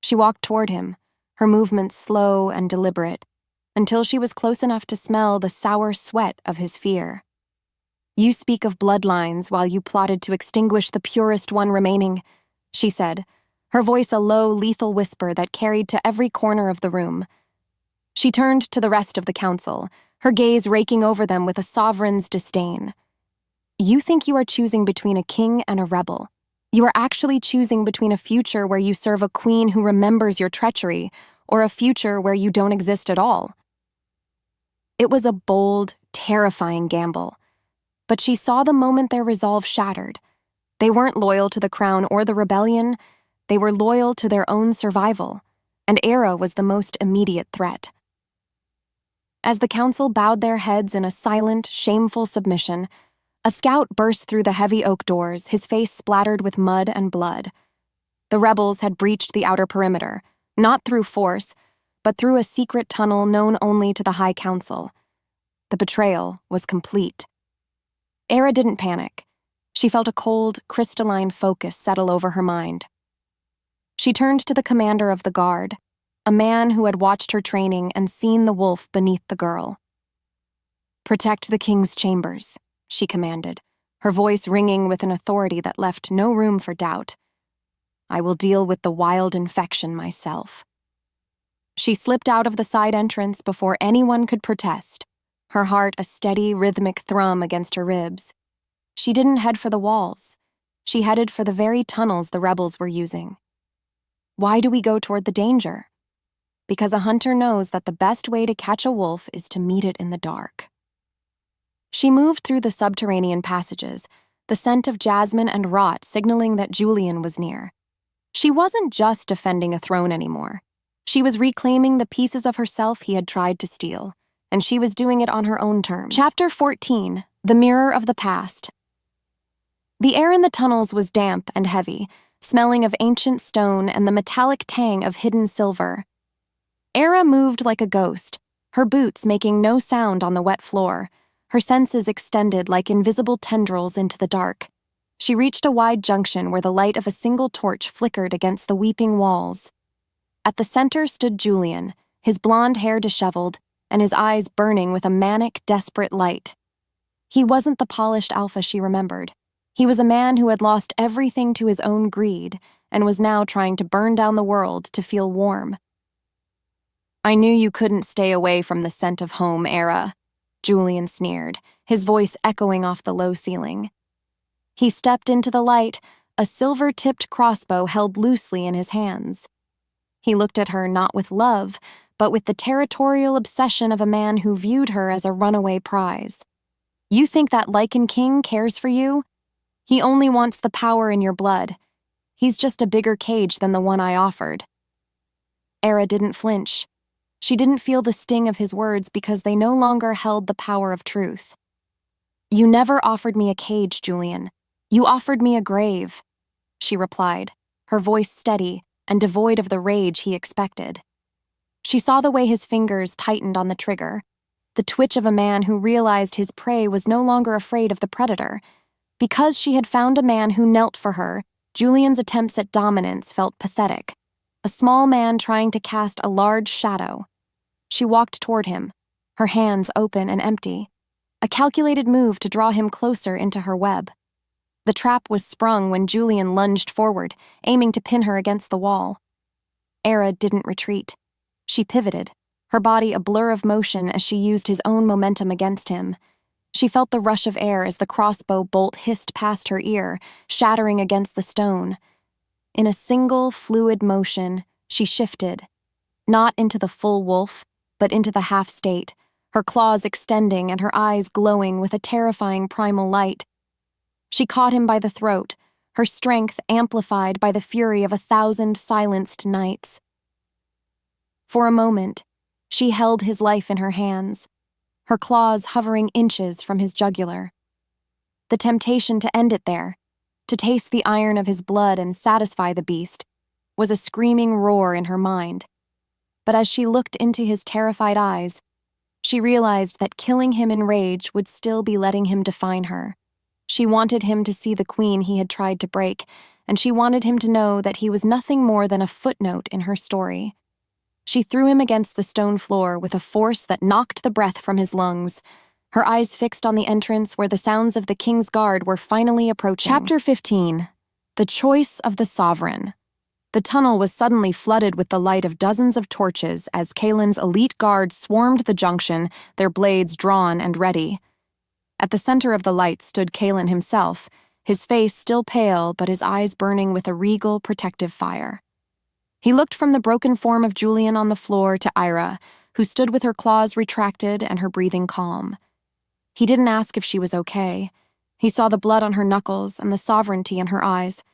She walked toward him, her movements slow and deliberate, until she was close enough to smell the sour sweat of his fear. "You speak of bloodlines while you plotted to extinguish the purest one remaining," she said, her voice a low, lethal whisper that carried to every corner of the room. She turned to the rest of the council, her gaze raking over them with a sovereign's disdain. "You think you are choosing between a king and a rebel. You are actually choosing between a future where you serve a queen who remembers your treachery, or a future where you don't exist at all." It was a bold, terrifying gamble, but she saw the moment their resolve shattered. They weren't loyal to the crown or the rebellion, they were loyal to their own survival, and Eira was the most immediate threat. As the council bowed their heads in a silent, shameful submission, a scout burst through the heavy oak doors, his face splattered with mud and blood. The rebels had breached the outer perimeter, not through force, but through a secret tunnel known only to the High Council. The betrayal was complete. Eira didn't panic. She felt a cold, crystalline focus settle over her mind. She turned to the commander of the guard, a man who had watched her training and seen the wolf beneath the girl. "Protect the king's chambers," she commanded, her voice ringing with an authority that left no room for doubt. "I will deal with the wild infection myself." She slipped out of the side entrance before anyone could protest, her heart a steady, rhythmic thrum against her ribs. She didn't head for the walls. She headed for the very tunnels the rebels were using. Why do we go toward the danger? Because a hunter knows that the best way to catch a wolf is to meet it in the dark. She moved through the subterranean passages, the scent of jasmine and rot signaling that Julian was near. She wasn't just defending a throne anymore. She was reclaiming the pieces of herself he had tried to steal, and she was doing it on her own terms. Chapter 14, The Mirror of the Past. The air in the tunnels was damp and heavy, smelling of ancient stone and the metallic tang of hidden silver. Eira moved like a ghost, her boots making no sound on the wet floor, her senses extended like invisible tendrils into the dark. She reached a wide junction where the light of a single torch flickered against the weeping walls. At the center stood Julian, his blonde hair disheveled, and his eyes burning with a manic, desperate light. He wasn't the polished alpha she remembered. He was a man who had lost everything to his own greed and was now trying to burn down the world to feel warm. "I knew you couldn't stay away from the scent of home, Eira," Julian sneered, his voice echoing off the low ceiling. He stepped into the light, a silver-tipped crossbow held loosely in his hands. He looked at her not with love, but with the territorial obsession of a man who viewed her as a runaway prize. "You think that Lycan King cares for you? He only wants the power in your blood. He's just a bigger cage than the one I offered." Eira didn't flinch. She didn't feel the sting of his words because they no longer held the power of truth. "You never offered me a cage, Julian. You offered me a grave," she replied, her voice steady and devoid of the rage he expected. She saw the way his fingers tightened on the trigger, the twitch of a man who realized his prey was no longer afraid of the predator. Because she had found a man who knelt for her, Julian's attempts at dominance felt pathetic. A small man trying to cast a large shadow. She walked toward him, her hands open and empty, a calculated move to draw him closer into her web. The trap was sprung when Julian lunged forward, aiming to pin her against the wall. Eira didn't retreat. She pivoted, her body a blur of motion as she used his own momentum against him. She felt the rush of air as the crossbow bolt hissed past her ear, shattering against the stone. In a single, fluid motion, she shifted, not into the full wolf, but into the half-state, her claws extending and her eyes glowing with a terrifying primal light. She caught him by the throat, her strength amplified by the fury of 1,000 silenced nights. For a moment, she held his life in her hands, her claws hovering inches from his jugular. The temptation to end it there, to taste the iron of his blood and satisfy the beast, was a screaming roar in her mind. But as she looked into his terrified eyes, she realized that killing him in rage would still be letting him define her. She wanted him to see the queen he had tried to break, and she wanted him to know that he was nothing more than a footnote in her story. She threw him against the stone floor with a force that knocked the breath from his lungs, her eyes fixed on the entrance where the sounds of the king's guard were finally approaching. Chapter 15. The Choice of the Sovereign. The tunnel was suddenly flooded with the light of dozens of torches as Kaelen's elite guard swarmed the junction, their blades drawn and ready. At the center of the light stood Kaelen himself, his face still pale but his eyes burning with a regal, protective fire. He looked from the broken form of Julian on the floor to Eira, who stood with her claws retracted and her breathing calm. He didn't ask if she was okay. He saw the blood on her knuckles and the sovereignty in her eyes.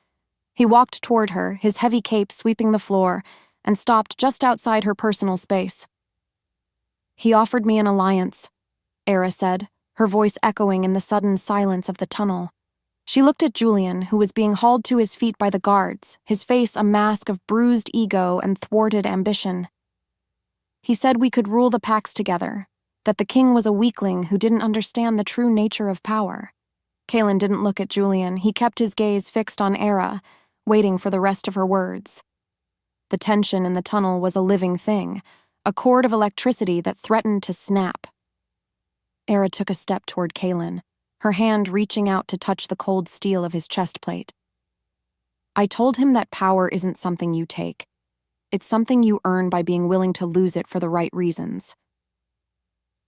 He walked toward her, his heavy cape sweeping the floor, and stopped just outside her personal space. "He offered me an alliance," Eira said, her voice echoing in the sudden silence of the tunnel. She looked at Julian, who was being hauled to his feet by the guards, his face a mask of bruised ego and thwarted ambition. "He said we could rule the Pax together, that the king was a weakling who didn't understand the true nature of power." Kaelen didn't look at Julian. He kept his gaze fixed on Eira, waiting for the rest of her words. The tension in the tunnel was a living thing, a cord of electricity that threatened to snap. Eira took a step toward Kaelen, her hand reaching out to touch the cold steel of his chest plate. "I told him that power isn't something you take. It's something you earn by being willing to lose it for the right reasons."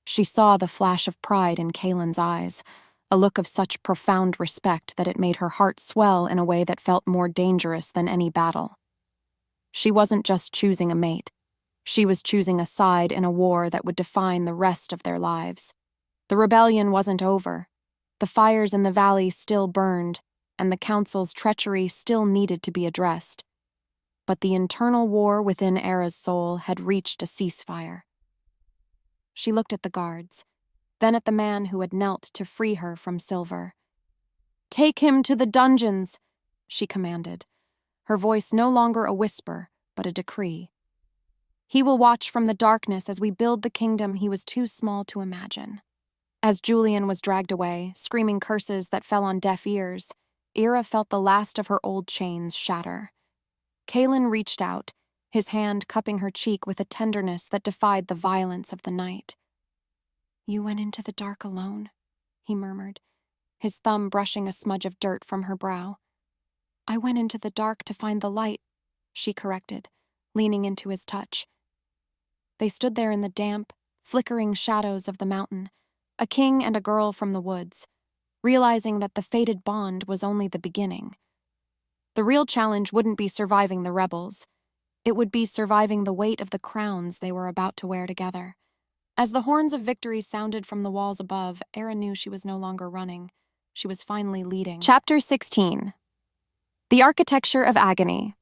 She saw the flash of pride in Kaelen's eyes, a look of such profound respect that it made her heart swell in a way that felt more dangerous than any battle. She wasn't just choosing a mate. She was choosing a side in a war that would define the rest of their lives. The rebellion wasn't over. The fires in the valley still burned, and the council's treachery still needed to be addressed. But the internal war within Eira's soul had reached a ceasefire. She looked at the guards, then at the man who had knelt to free her from Silver. "Take him to the dungeons," she commanded, her voice no longer a whisper, but a decree. "He will watch from the darkness as we build the kingdom he was too small to imagine." As Julian was dragged away, screaming curses that fell on deaf ears, Eira felt the last of her old chains shatter. Kaelen reached out, his hand cupping her cheek with a tenderness that defied the violence of the night. "You went into the dark alone," he murmured, his thumb brushing a smudge of dirt from her brow. "I went into the dark to find the light," she corrected, leaning into his touch. They stood there in the damp, flickering shadows of the mountain, a king and a girl from the woods, realizing that the fated bond was only the beginning. The real challenge wouldn't be surviving the rebels. It would be surviving the weight of the crowns they were about to wear together. As the horns of victory sounded from the walls above, Eira knew she was no longer running. She was finally leading. Chapter 16. The Architecture of Agony.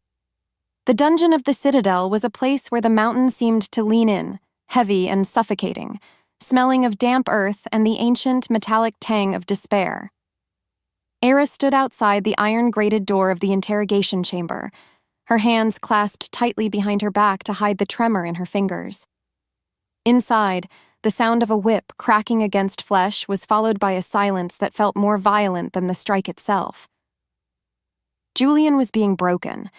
The dungeon of the Citadel was a place where the mountain seemed to lean in, heavy and suffocating, smelling of damp earth and the ancient metallic tang of despair. Eira stood outside the iron-grated door of the interrogation chamber, her hands clasped tightly behind her back to hide the tremor in her fingers. Inside, the sound of a whip cracking against flesh was followed by a silence that felt more violent than the strike itself. Julian was being broken,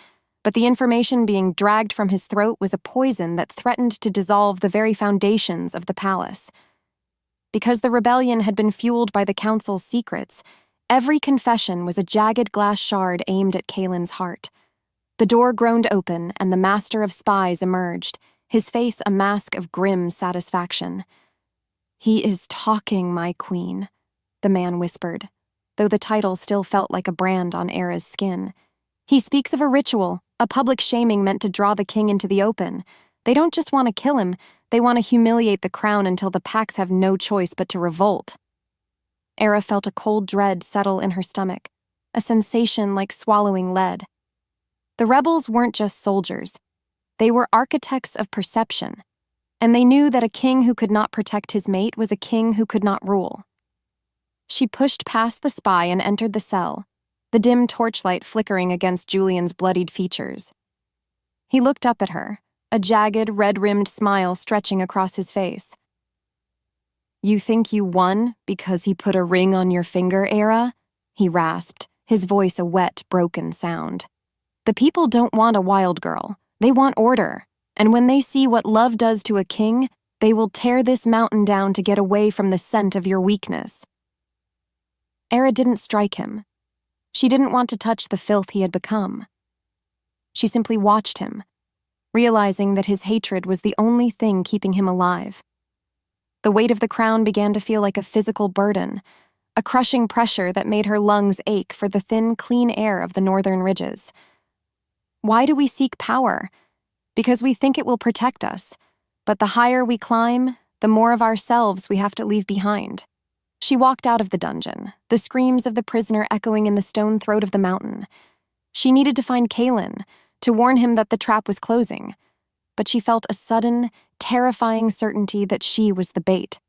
but the information being dragged from his throat was a poison that threatened to dissolve the very foundations of the palace. Because the rebellion had been fueled by the council's secrets, every confession was a jagged glass shard aimed at Kaelen's heart. The door groaned open, and the master of spies emerged, his face a mask of grim satisfaction. "He is talking, my queen," the man whispered, though the title still felt like a brand on Eira's skin. "He speaks of a ritual, a public shaming meant to draw the king into the open. They don't just want to kill him, they want to humiliate the crown until the Pax have no choice but to revolt." Eira felt a cold dread settle in her stomach, a sensation like swallowing lead. The rebels weren't just soldiers. They were architects of perception, and they knew that a king who could not protect his mate was a king who could not rule. She pushed past the spy and entered the cell, the dim torchlight flickering against Julian's bloodied features. He looked up at her, a jagged, red-rimmed smile stretching across his face. "You think you won because he put a ring on your finger, Eira?" he rasped, his voice a wet, broken sound. "The people don't want a wild girl. They want order. And when they see what love does to a king, they will tear this mountain down to get away from the scent of your weakness." Eira didn't strike him. She didn't want to touch the filth he had become. She simply watched him, realizing that his hatred was the only thing keeping him alive. The weight of the crown began to feel like a physical burden, a crushing pressure that made her lungs ache for the thin, clean air of the northern ridges. Why do we seek power? Because we think it will protect us, but the higher we climb, the more of ourselves we have to leave behind. She walked out of the dungeon, the screams of the prisoner echoing in the stone throat of the mountain. She needed to find Kaelen, to warn him that the trap was closing, but she felt a sudden, terrifying certainty that she was the bait.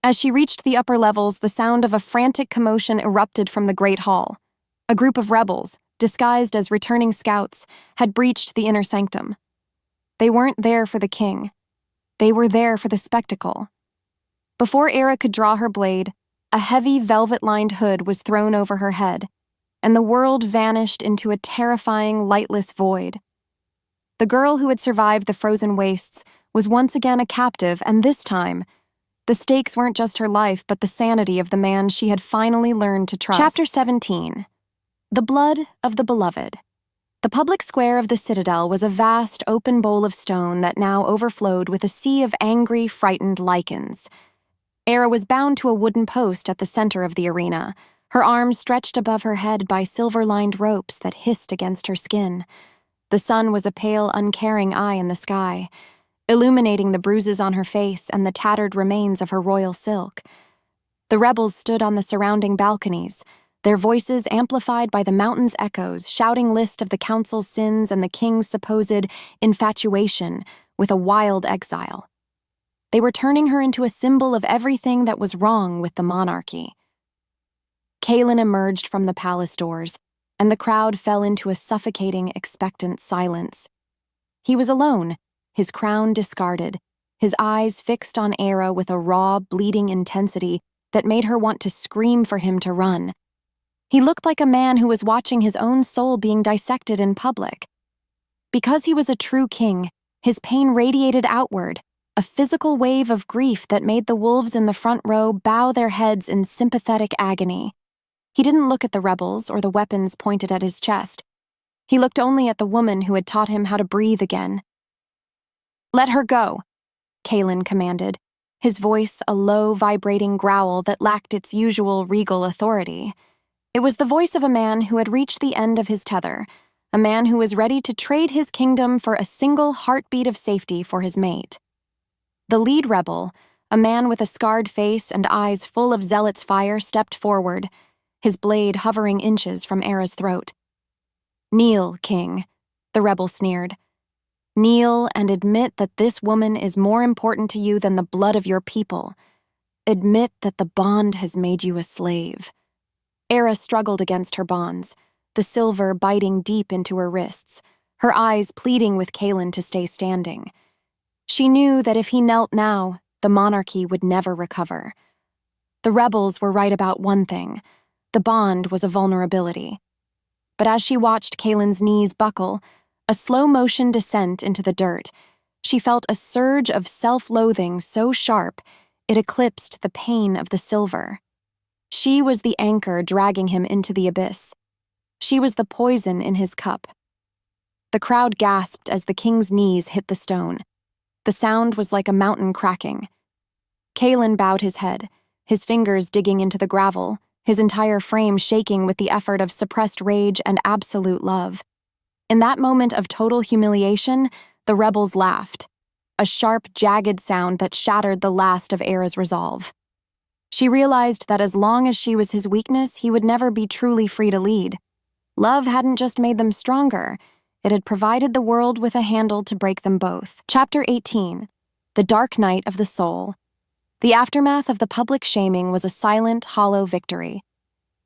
As she reached the upper levels, the sound of a frantic commotion erupted from the great hall. A group of rebels, disguised as returning scouts, had breached the inner sanctum. They weren't there for the king. They were there for the spectacle. Before Eira could draw her blade, a heavy velvet-lined hood was thrown over her head, and the world vanished into a terrifying, lightless void. The girl who had survived the frozen wastes was once again a captive, and this time, the stakes weren't just her life, but the sanity of the man she had finally learned to trust. Chapter 17. The Blood of the Beloved. The public square of the citadel was a vast, open bowl of stone that now overflowed with a sea of angry, frightened Lycans. Eira was bound to a wooden post at the center of the arena, her arms stretched above her head by silver-lined ropes that hissed against her skin. The sun was a pale, uncaring eye in the sky, illuminating the bruises on her face and the tattered remains of her royal silk. The rebels stood on the surrounding balconies, their voices amplified by the mountain's echoes, shouting list of the council's sins and the king's supposed infatuation with a wild exile. They were turning her into a symbol of everything that was wrong with the monarchy. Kaelen emerged from the palace doors, and the crowd fell into a suffocating, expectant silence. He was alone, his crown discarded, his eyes fixed on Eira with a raw, bleeding intensity that made her want to scream for him to run. He looked like a man who was watching his own soul being dissected in public. Because he was a true king, his pain radiated outward, a physical wave of grief that made the wolves in the front row bow their heads in sympathetic agony. He didn't look at the rebels or the weapons pointed at his chest. He looked only at the woman who had taught him how to breathe again. "Let her go," Kaelen commanded, his voice a low, vibrating growl that lacked its usual regal authority. It was the voice of a man who had reached the end of his tether, a man who was ready to trade his kingdom for a single heartbeat of safety for his mate. The lead rebel, a man with a scarred face and eyes full of zealot's fire, stepped forward, his blade hovering inches from Eira's throat. "Kneel, King," the rebel sneered. "Kneel and admit that this woman is more important to you than the blood of your people. Admit that the bond has made you a slave." Eira struggled against her bonds, the silver biting deep into her wrists, her eyes pleading with Kaelen to stay standing. She knew that if he knelt now, the monarchy would never recover. The rebels were right about one thing. The bond was a vulnerability. But as she watched Kaelen's knees buckle, a slow-motion descent into the dirt, she felt a surge of self-loathing so sharp it eclipsed the pain of the silver. She was the anchor dragging him into the abyss. She was the poison in his cup. The crowd gasped as the king's knees hit the stone. The sound was like a mountain cracking. Kaelen bowed his head, his fingers digging into the gravel, his entire frame shaking with the effort of suppressed rage and absolute love. In that moment of total humiliation, the rebels laughed, a sharp, jagged sound that shattered the last of Eira's resolve. She realized that as long as she was his weakness, he would never be truly free to lead. Love hadn't just made them stronger, it had provided the world with a handle to break them both. Chapter 18. The Dark Night of the Soul. The aftermath of the public shaming was a silent, hollow victory.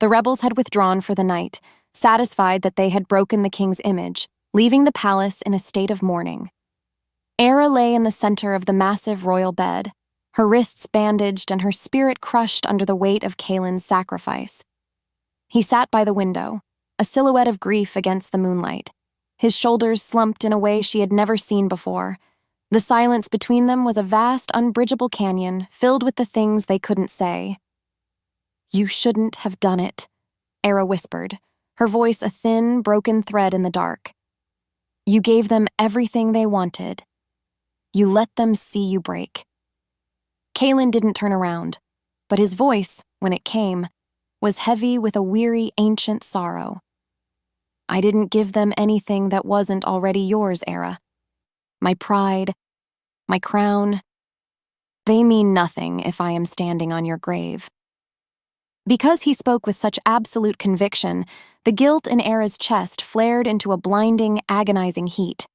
The rebels had withdrawn for the night, satisfied that they had broken the king's image, leaving the palace in a state of mourning. Eira lay in the center of the massive royal bed, her wrists bandaged and her spirit crushed under the weight of Kaelen's sacrifice. He sat by the window, a silhouette of grief against the moonlight. His shoulders slumped in a way she had never seen before. The silence between them was a vast, unbridgeable canyon filled with the things they couldn't say. "You shouldn't have done it," Eira whispered, her voice a thin, broken thread in the dark. "You gave them everything they wanted. You let them see you break." Kaelen didn't turn around, but his voice, when it came, was heavy with a weary, ancient sorrow. "I didn't give them anything that wasn't already yours, Eira. My pride, my crown, they mean nothing if I am standing on your grave." Because he spoke with such absolute conviction, the guilt in Eira's chest flared into a blinding, agonizing heat.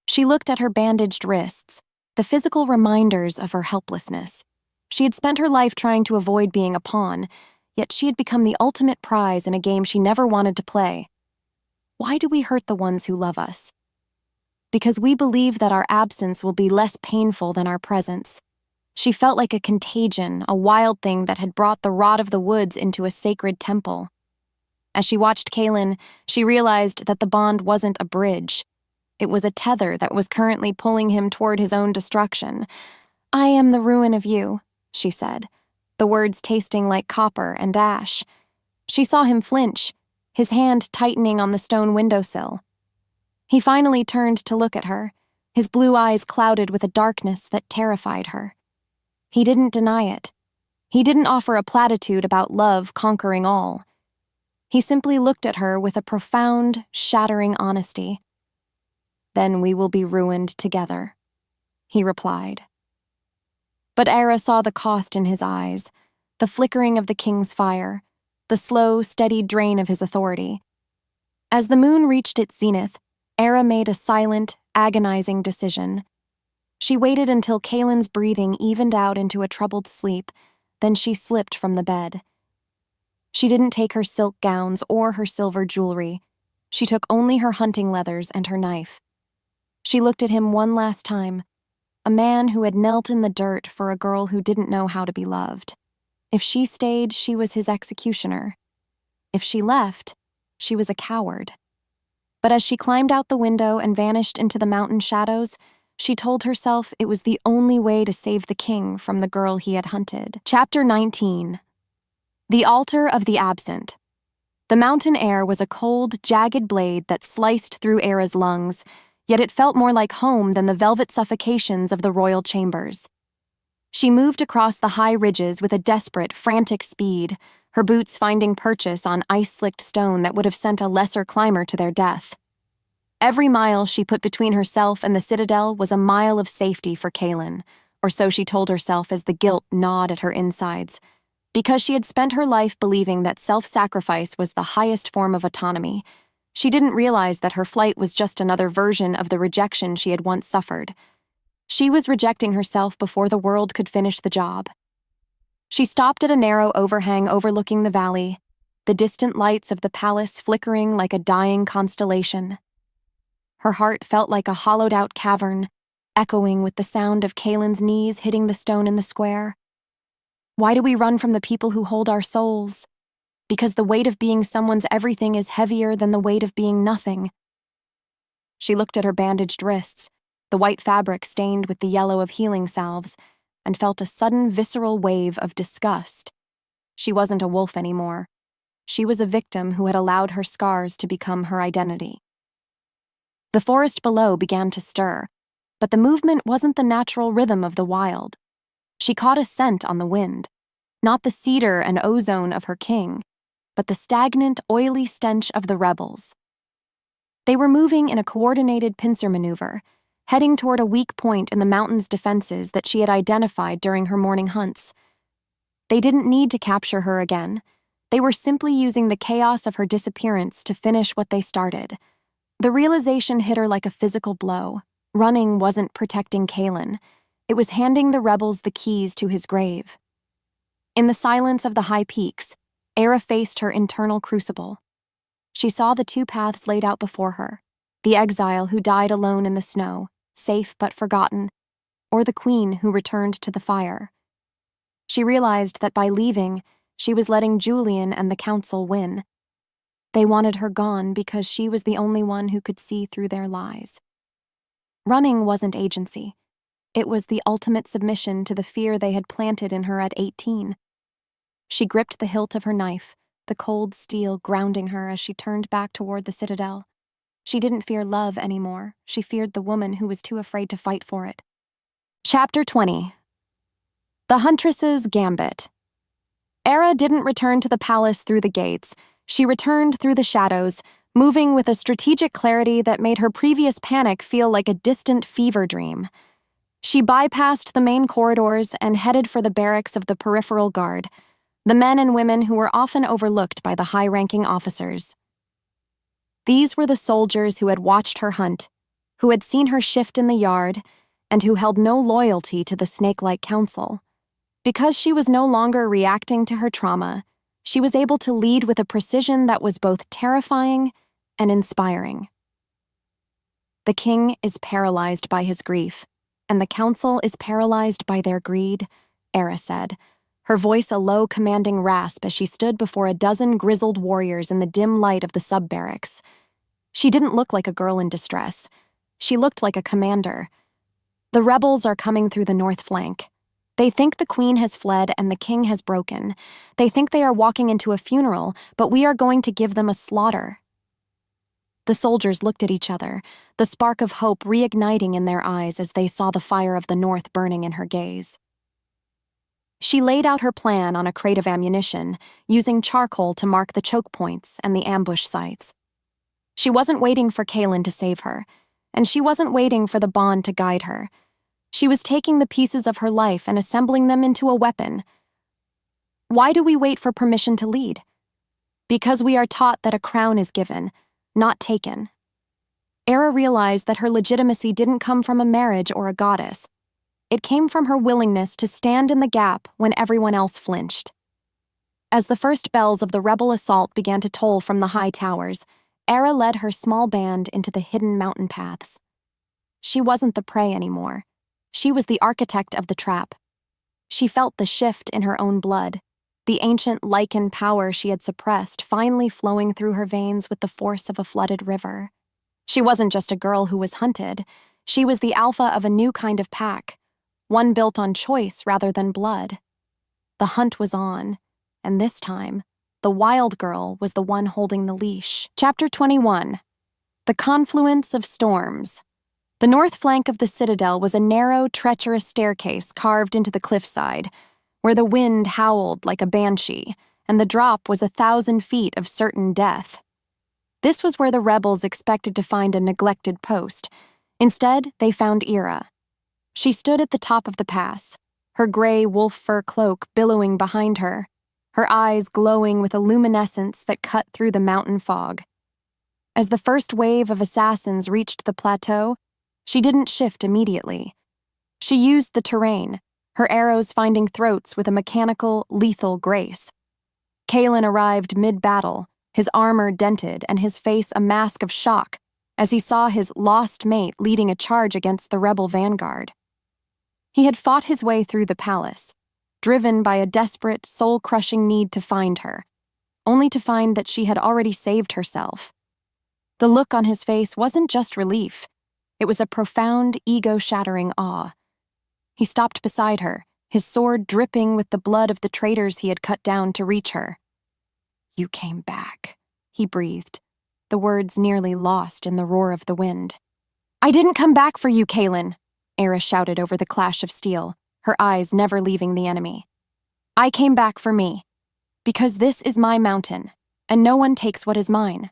She looked at her bandaged wrists, the physical reminders of her helplessness. She had spent her life trying to avoid being a pawn, yet she had become the ultimate prize in a game she never wanted to play. Why do we hurt the ones who love us? Because we believe that our absence will be less painful than our presence. She felt like a contagion, a wild thing that had brought the rot of the woods into a sacred temple. As she watched Kaelen, she realized that the bond wasn't a bridge. It was a tether that was currently pulling him toward his own destruction. "I am the ruin of you," she said, the words tasting like copper and ash. She saw him flinch, his hand tightening on the stone windowsill. He finally turned to look at her, his blue eyes clouded with a darkness that terrified her. He didn't deny it. He didn't offer a platitude about love conquering all. He simply looked at her with a profound, shattering honesty. "Then we will be ruined together," he replied. But Eira saw the cost in his eyes, the flickering of the king's fire, the slow, steady drain of his authority. As the moon reached its zenith, Eira made a silent, agonizing decision. She waited until Kaelen's breathing evened out into a troubled sleep, then she slipped from the bed. She didn't take her silk gowns or her silver jewelry. She took only her hunting leathers and her knife. She looked at him one last time, a man who had knelt in the dirt for a girl who didn't know how to be loved. If she stayed, she was his executioner. If she left, she was a coward. But as she climbed out the window and vanished into the mountain shadows, she told herself it was the only way to save the king from the girl he had hunted. Chapter 19. The Altar of the Absent. The mountain air was a cold, jagged blade that sliced through Eira's lungs, yet it felt more like home than the velvet suffocations of the royal chambers. She moved across the high ridges with a desperate, frantic speed, her boots finding purchase on ice-slicked stone that would have sent a lesser climber to their death. Every mile she put between herself and the citadel was a mile of safety for Kaelen, or so she told herself as the guilt gnawed at her insides, because she had spent her life believing that self-sacrifice was the highest form of autonomy. She didn't realize that her flight was just another version of the rejection she had once suffered. She was rejecting herself before the world could finish the job. She stopped at a narrow overhang overlooking the valley, the distant lights of the palace flickering like a dying constellation. Her heart felt like a hollowed-out cavern, echoing with the sound of Kaelen's knees hitting the stone in the square. Why do we run from the people who hold our souls? Because the weight of being someone's everything is heavier than the weight of being nothing. She looked at her bandaged wrists, the white fabric stained with the yellow of healing salves, and felt a sudden visceral wave of disgust. She wasn't a wolf anymore. She was a victim who had allowed her scars to become her identity. The forest below began to stir, but the movement wasn't the natural rhythm of the wild. She caught a scent on the wind, not the cedar and ozone of her king, but the stagnant, oily stench of the rebels. They were moving in a coordinated pincer maneuver, heading toward a weak point in the mountain's defenses that she had identified during her morning hunts. They didn't need to capture her again. They were simply using the chaos of her disappearance to finish what they started. The realization hit her like a physical blow. Running wasn't protecting Kaelen. It was handing the rebels the keys to his grave. In the silence of the high peaks, Eira faced her internal crucible. She saw the two paths laid out before her, the exile who died alone in the snow, safe but forgotten, or the queen who returned to the fire. She realized that by leaving, she was letting Julian and the council win. They wanted her gone because she was the only one who could see through their lies. Running wasn't agency. It was the ultimate submission to the fear they had planted in her at 18. She gripped the hilt of her knife, the cold steel grounding her as she turned back toward the citadel. She didn't fear love anymore. She feared the woman who was too afraid to fight for it. Chapter 20. The Huntress's Gambit. Eira didn't return to the palace through the gates. She returned through the shadows, moving with a strategic clarity that made her previous panic feel like a distant fever dream. She bypassed the main corridors and headed for the barracks of the peripheral guard, the men and women who were often overlooked by the high-ranking officers. These were the soldiers who had watched her hunt, who had seen her shift in the yard, and who held no loyalty to the snake-like council. Because she was no longer reacting to her trauma, she was able to lead with a precision that was both terrifying and inspiring. The king is paralyzed by his grief, and the council is paralyzed by their greed, Eira said, her voice a low, commanding rasp as she stood before a dozen grizzled warriors in the dim light of the sub-barracks. She didn't look like a girl in distress. She looked like a commander. The rebels are coming through the north flank. They think the queen has fled and the king has broken. They think they are walking into a funeral, but we are going to give them a slaughter. The soldiers looked at each other, the spark of hope reigniting in their eyes as they saw the fire of the north burning in her gaze. She laid out her plan on a crate of ammunition, using charcoal to mark the choke points and the ambush sites. She wasn't waiting for Kaelen to save her, and she wasn't waiting for the bond to guide her. She was taking the pieces of her life and assembling them into a weapon. Why do we wait for permission to lead? Because we are taught that a crown is given, not taken. Eira realized that her legitimacy didn't come from a marriage or a goddess. It came from her willingness to stand in the gap when everyone else flinched. As the first bells of the rebel assault began to toll from the high towers, Eira led her small band into the hidden mountain paths. She wasn't the prey anymore. She was the architect of the trap. She felt the shift in her own blood, the ancient Lycan power she had suppressed finally flowing through her veins with the force of a flooded river. She wasn't just a girl who was hunted. She was the alpha of a new kind of pack, one built on choice rather than blood. The hunt was on, and this time, the wild girl was the one holding the leash. Chapter 21. The Confluence of Storms. The north flank of the citadel was a narrow, treacherous staircase carved into the cliffside, where the wind howled like a banshee, and the drop was 1,000 feet of certain death. This was where the rebels expected to find a neglected post. Instead, they found Eira. She stood at the top of the pass, her gray wolf fur cloak billowing behind her, her eyes glowing with a luminescence that cut through the mountain fog. As the first wave of assassins reached the plateau, she didn't shift immediately. She used the terrain, her arrows finding throats with a mechanical, lethal grace. Kaelen arrived mid-battle, his armor dented and his face a mask of shock as he saw his lost mate leading a charge against the rebel vanguard. He had fought his way through the palace, driven by a desperate, soul-crushing need to find her, only to find that she had already saved herself. The look on his face wasn't just relief. It was a profound, ego-shattering awe. He stopped beside her, his sword dripping with the blood of the traitors he had cut down to reach her. "You came back," he breathed, the words nearly lost in the roar of the wind. "I didn't come back for you, Kaelen," Eira shouted over the clash of steel, her eyes never leaving the enemy. "I came back for me, because this is my mountain, and no one takes what is mine."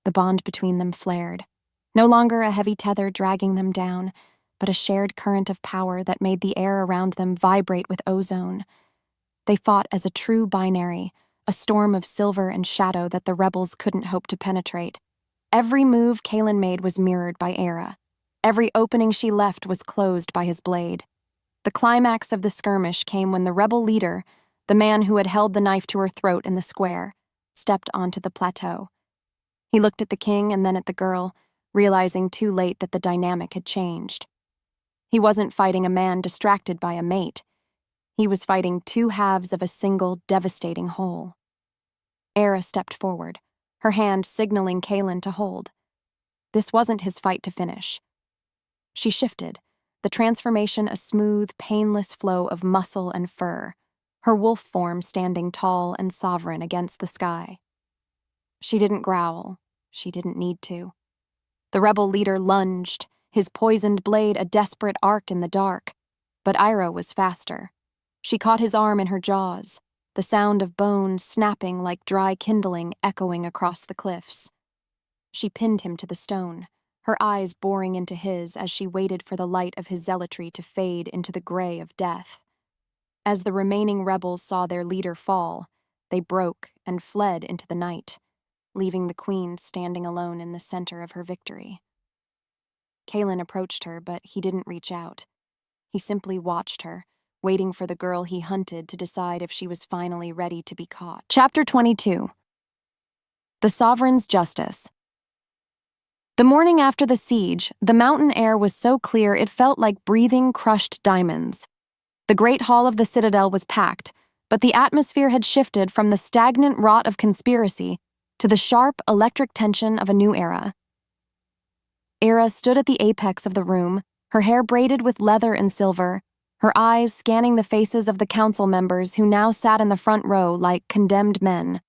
The bond between them flared, no longer a heavy tether dragging them down, but a shared current of power that made the air around them vibrate with ozone. They fought as a true binary, a storm of silver and shadow that the rebels couldn't hope to penetrate. Every move Kaelen made was mirrored by Eira. Every opening she left was closed by his blade. The climax of the skirmish came when the rebel leader, the man who had held the knife to her throat in the square, stepped onto the plateau. He looked at the king and then at the girl, realizing too late that the dynamic had changed. He wasn't fighting a man distracted by a mate. He was fighting two halves of a single, devastating whole. Eira stepped forward, her hand signaling Kaelen to hold. This wasn't his fight to finish. She shifted, the transformation a smooth, painless flow of muscle and fur, her wolf form standing tall and sovereign against the sky. She didn't growl. She didn't need to. The rebel leader lunged, his poisoned blade a desperate arc in the dark, but Eira was faster. She caught his arm in her jaws, the sound of bone snapping like dry kindling echoing across the cliffs. She pinned him to the stone, her eyes boring into his as she waited for the light of his zealotry to fade into the gray of death. As the remaining rebels saw their leader fall, they broke and fled into the night, leaving the queen standing alone in the center of her victory. Kaelen approached her, but he didn't reach out. He simply watched her, waiting for the girl he hunted to decide if she was finally ready to be caught. Chapter 22. The Sovereign's Justice. The morning after the siege, the mountain air was so clear it felt like breathing crushed diamonds. The great hall of the citadel was packed, but the atmosphere had shifted from the stagnant rot of conspiracy to the sharp electric tension of a new era. Eira stood at the apex of the room, her hair braided with leather and silver, her eyes scanning the faces of the council members who now sat in the front row like condemned men.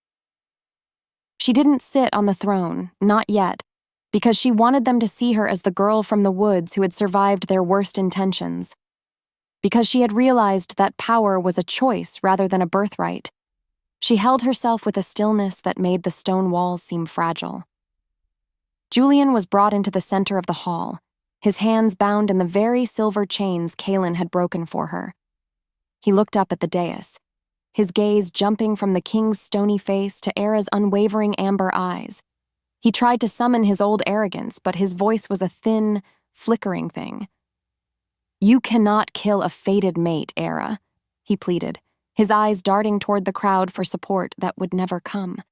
She didn't sit on the throne, not yet, because she wanted them to see her as the girl from the woods who had survived their worst intentions. Because she had realized that power was a choice rather than a birthright. She held herself with a stillness that made the stone walls seem fragile. Julian was brought into the center of the hall, his hands bound in the very silver chains Kaelen had broken for her. He looked up at the dais, his gaze jumping from the king's stony face to Eira's unwavering amber eyes. He tried to summon his old arrogance, but his voice was a thin, flickering thing. "You cannot kill a fated mate, Eira," he pleaded, his eyes darting toward the crowd for support that would never come.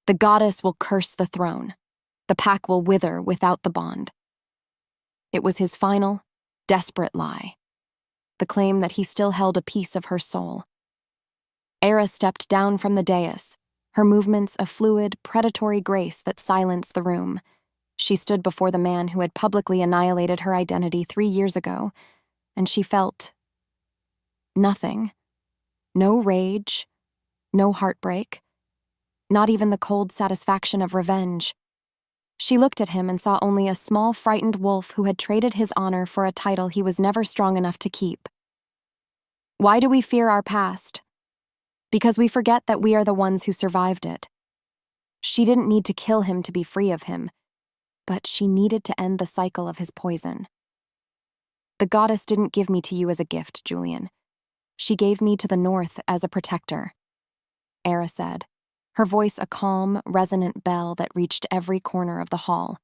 "The goddess will curse the throne. The pack will wither without the bond." It was his final, desperate lie, the claim that he still held a piece of her soul. Eira stepped down from the dais, her movements a fluid, predatory grace that silenced the room. She stood before the man who had publicly annihilated her identity 3 years ago, and she felt nothing. No rage, no heartbreak, not even the cold satisfaction of revenge. She looked at him and saw only a small, frightened wolf who had traded his honor for a title he was never strong enough to keep. Why do we fear our past? Because we forget that we are the ones who survived it. She didn't need to kill him to be free of him, but she needed to end the cycle of his poison. The goddess didn't give me to you as a gift, Julian. She gave me to the north as a protector, Eira said, her voice a calm, resonant bell that reached every corner of the hall.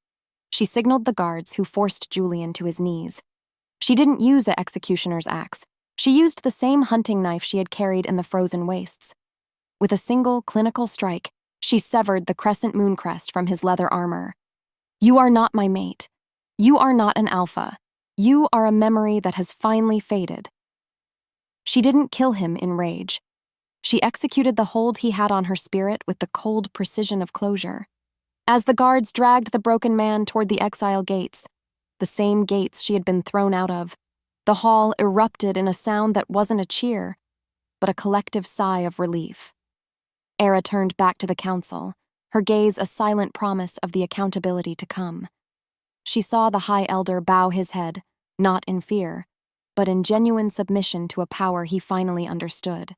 She signaled the guards who forced Julian to his knees. She didn't use an executioner's axe. She used the same hunting knife she had carried in the frozen wastes. With a single, clinical strike, she severed the crescent moon crest from his leather armor. "You are not my mate. You are not an alpha. You are a memory that has finally faded." She didn't kill him in rage. She executed the hold he had on her spirit with the cold precision of closure. As the guards dragged the broken man toward the exile gates, the same gates she had been thrown out of, the hall erupted in a sound that wasn't a cheer, but a collective sigh of relief. Eira turned back to the council, her gaze a silent promise of the accountability to come. She saw the High Elder bow his head, not in fear, but in genuine submission to a power he finally understood.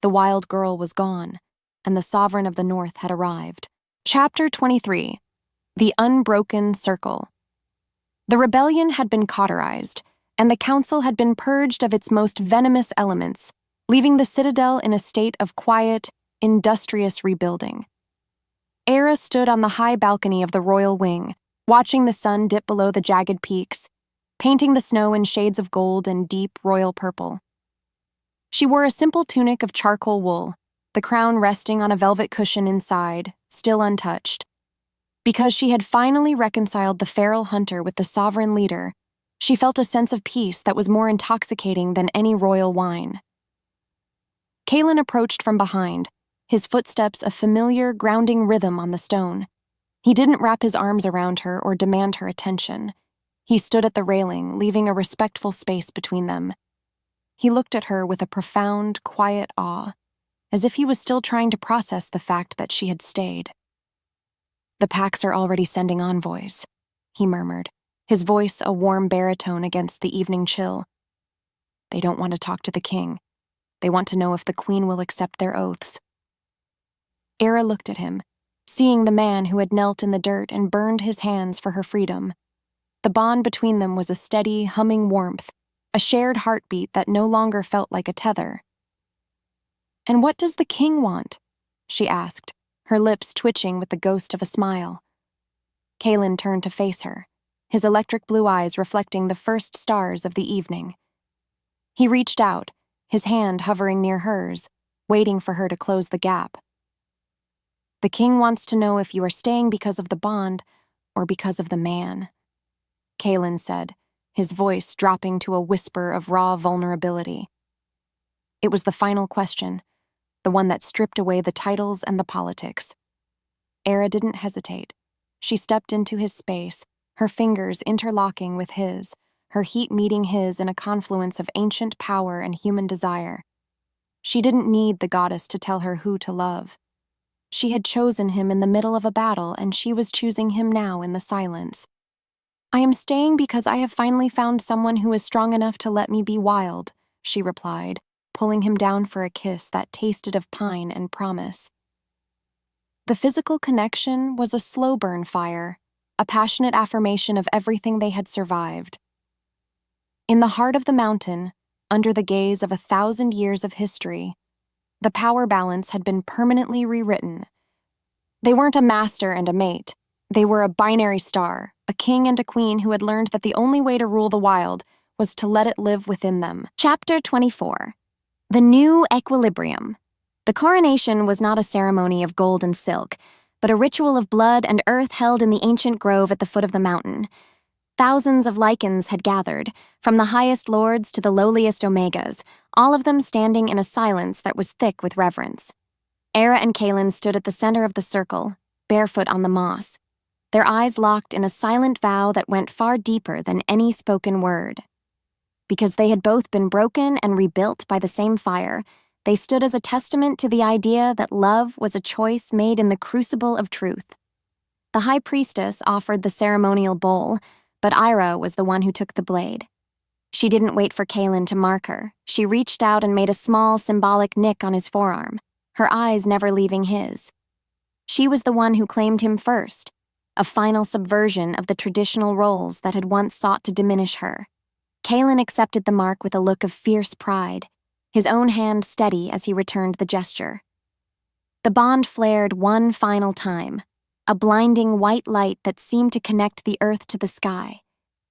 The wild girl was gone, and the sovereign of the North had arrived. Chapter 23. The Unbroken Circle. The rebellion had been cauterized, and the council had been purged of its most venomous elements, leaving the citadel in a state of quiet, industrious rebuilding. Eira stood on the high balcony of the royal wing, watching the sun dip below the jagged peaks, painting the snow in shades of gold and deep royal purple. She wore a simple tunic of charcoal wool, the crown resting on a velvet cushion inside, still untouched. Because she had finally reconciled the feral hunter with the sovereign leader, she felt a sense of peace that was more intoxicating than any royal wine. Kaelen approached from behind, his footsteps a familiar, grounding rhythm on the stone. He didn't wrap his arms around her or demand her attention. He stood at the railing, leaving a respectful space between them. He looked at her with a profound, quiet awe, as if he was still trying to process the fact that she had stayed. "The packs are already sending envoys," he murmured, his voice a warm baritone against the evening chill. "They don't want to talk to the king. They want to know if the queen will accept their oaths." Eira looked at him, seeing the man who had knelt in the dirt and burned his hands for her freedom. The bond between them was a steady, humming warmth, a shared heartbeat that no longer felt like a tether. "And what does the king want?" she asked, her lips twitching with the ghost of a smile. Kaelen turned to face her, his electric blue eyes reflecting the first stars of the evening. He reached out, his hand hovering near hers, waiting for her to close the gap. "The king wants to know if you are staying because of the bond or because of the man," Kaelen said, his voice dropping to a whisper of raw vulnerability. It was the final question, the one that stripped away the titles and the politics. Eira didn't hesitate. She stepped into his space, her fingers interlocking with his, her heat meeting his in a confluence of ancient power and human desire. She didn't need the goddess to tell her who to love. She had chosen him in the middle of a battle, and she was choosing him now in the silence. "I am staying because I have finally found someone who is strong enough to let me be wild," she replied, pulling him down for a kiss that tasted of pine and promise. The physical connection was a slow-burn fire, a passionate affirmation of everything they had survived. In the heart of the mountain, under the gaze of 1,000 years of history, the power balance had been permanently rewritten. They weren't a master and a mate. They were a binary star, a king and a queen who had learned that the only way to rule the wild was to let it live within them. Chapter 24. The New Equilibrium. The coronation was not a ceremony of gold and silk, but a ritual of blood and earth held in the ancient grove at the foot of the mountain. Thousands of Lycans had gathered, from the highest lords to the lowliest Omegas, all of them standing in a silence that was thick with reverence. Eira and Kaelen stood at the center of the circle, barefoot on the moss, their eyes locked in a silent vow that went far deeper than any spoken word. Because they had both been broken and rebuilt by the same fire, they stood as a testament to the idea that love was a choice made in the crucible of truth. The high priestess offered the ceremonial bowl, but Eira was the one who took the blade. She didn't wait for Kaelen to mark her. She reached out and made a small, symbolic nick on his forearm, her eyes never leaving his. She was the one who claimed him first, a final subversion of the traditional roles that had once sought to diminish her. Kaelen accepted the mark with a look of fierce pride, his own hand steady as he returned the gesture. The bond flared one final time, a blinding white light that seemed to connect the earth to the sky,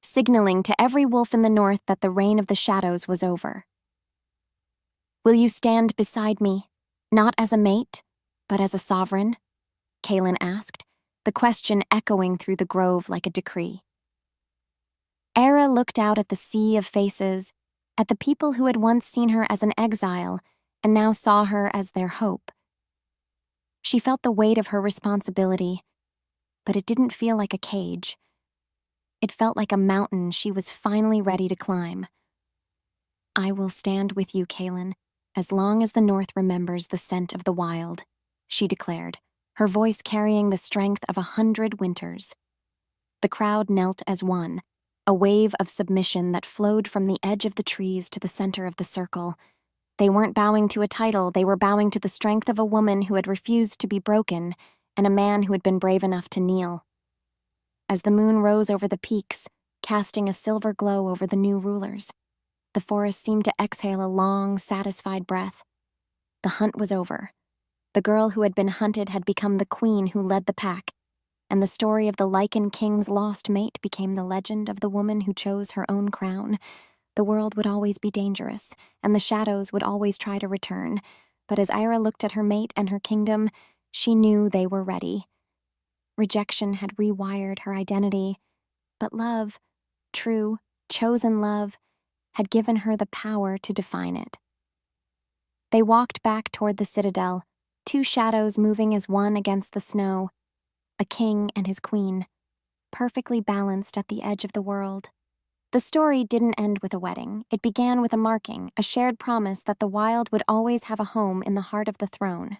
signaling to every wolf in the north that the reign of the shadows was over. "Will you stand beside me, not as a mate, but as a sovereign?" Kaelen asked, the question echoing through the grove like a decree. Eira looked out at the sea of faces, at the people who had once seen her as an exile and now saw her as their hope. She felt the weight of her responsibility, but it didn't feel like a cage. It felt like a mountain she was finally ready to climb. "I will stand with you, Kaelen, as long as the North remembers the scent of the wild," she declared, her voice carrying the strength of 100 winters. The crowd knelt as one, a wave of submission that flowed from the edge of the trees to the center of the circle. They weren't bowing to a title, they were bowing to the strength of a woman who had refused to be broken and a man who had been brave enough to kneel. As the moon rose over the peaks, casting a silver glow over the new rulers, The forest seemed to exhale a long, satisfied breath. The hunt was over. The girl who had been hunted had become the queen who led the pack, and the story of the Lycan King's lost mate became the legend of the woman who chose her own crown. The world would always be dangerous, and the shadows would always try to return, but as Eira looked at her mate and her kingdom, she knew they were ready. Rejection had rewired her identity, but love, true, chosen love, had given her the power to define it. They walked back toward the citadel, two shadows moving as one against the snow, a king and his queen, perfectly balanced at the edge of the world. The story didn't end with a wedding. It began with a marking, a shared promise that the wild would always have a home in the heart of the throne.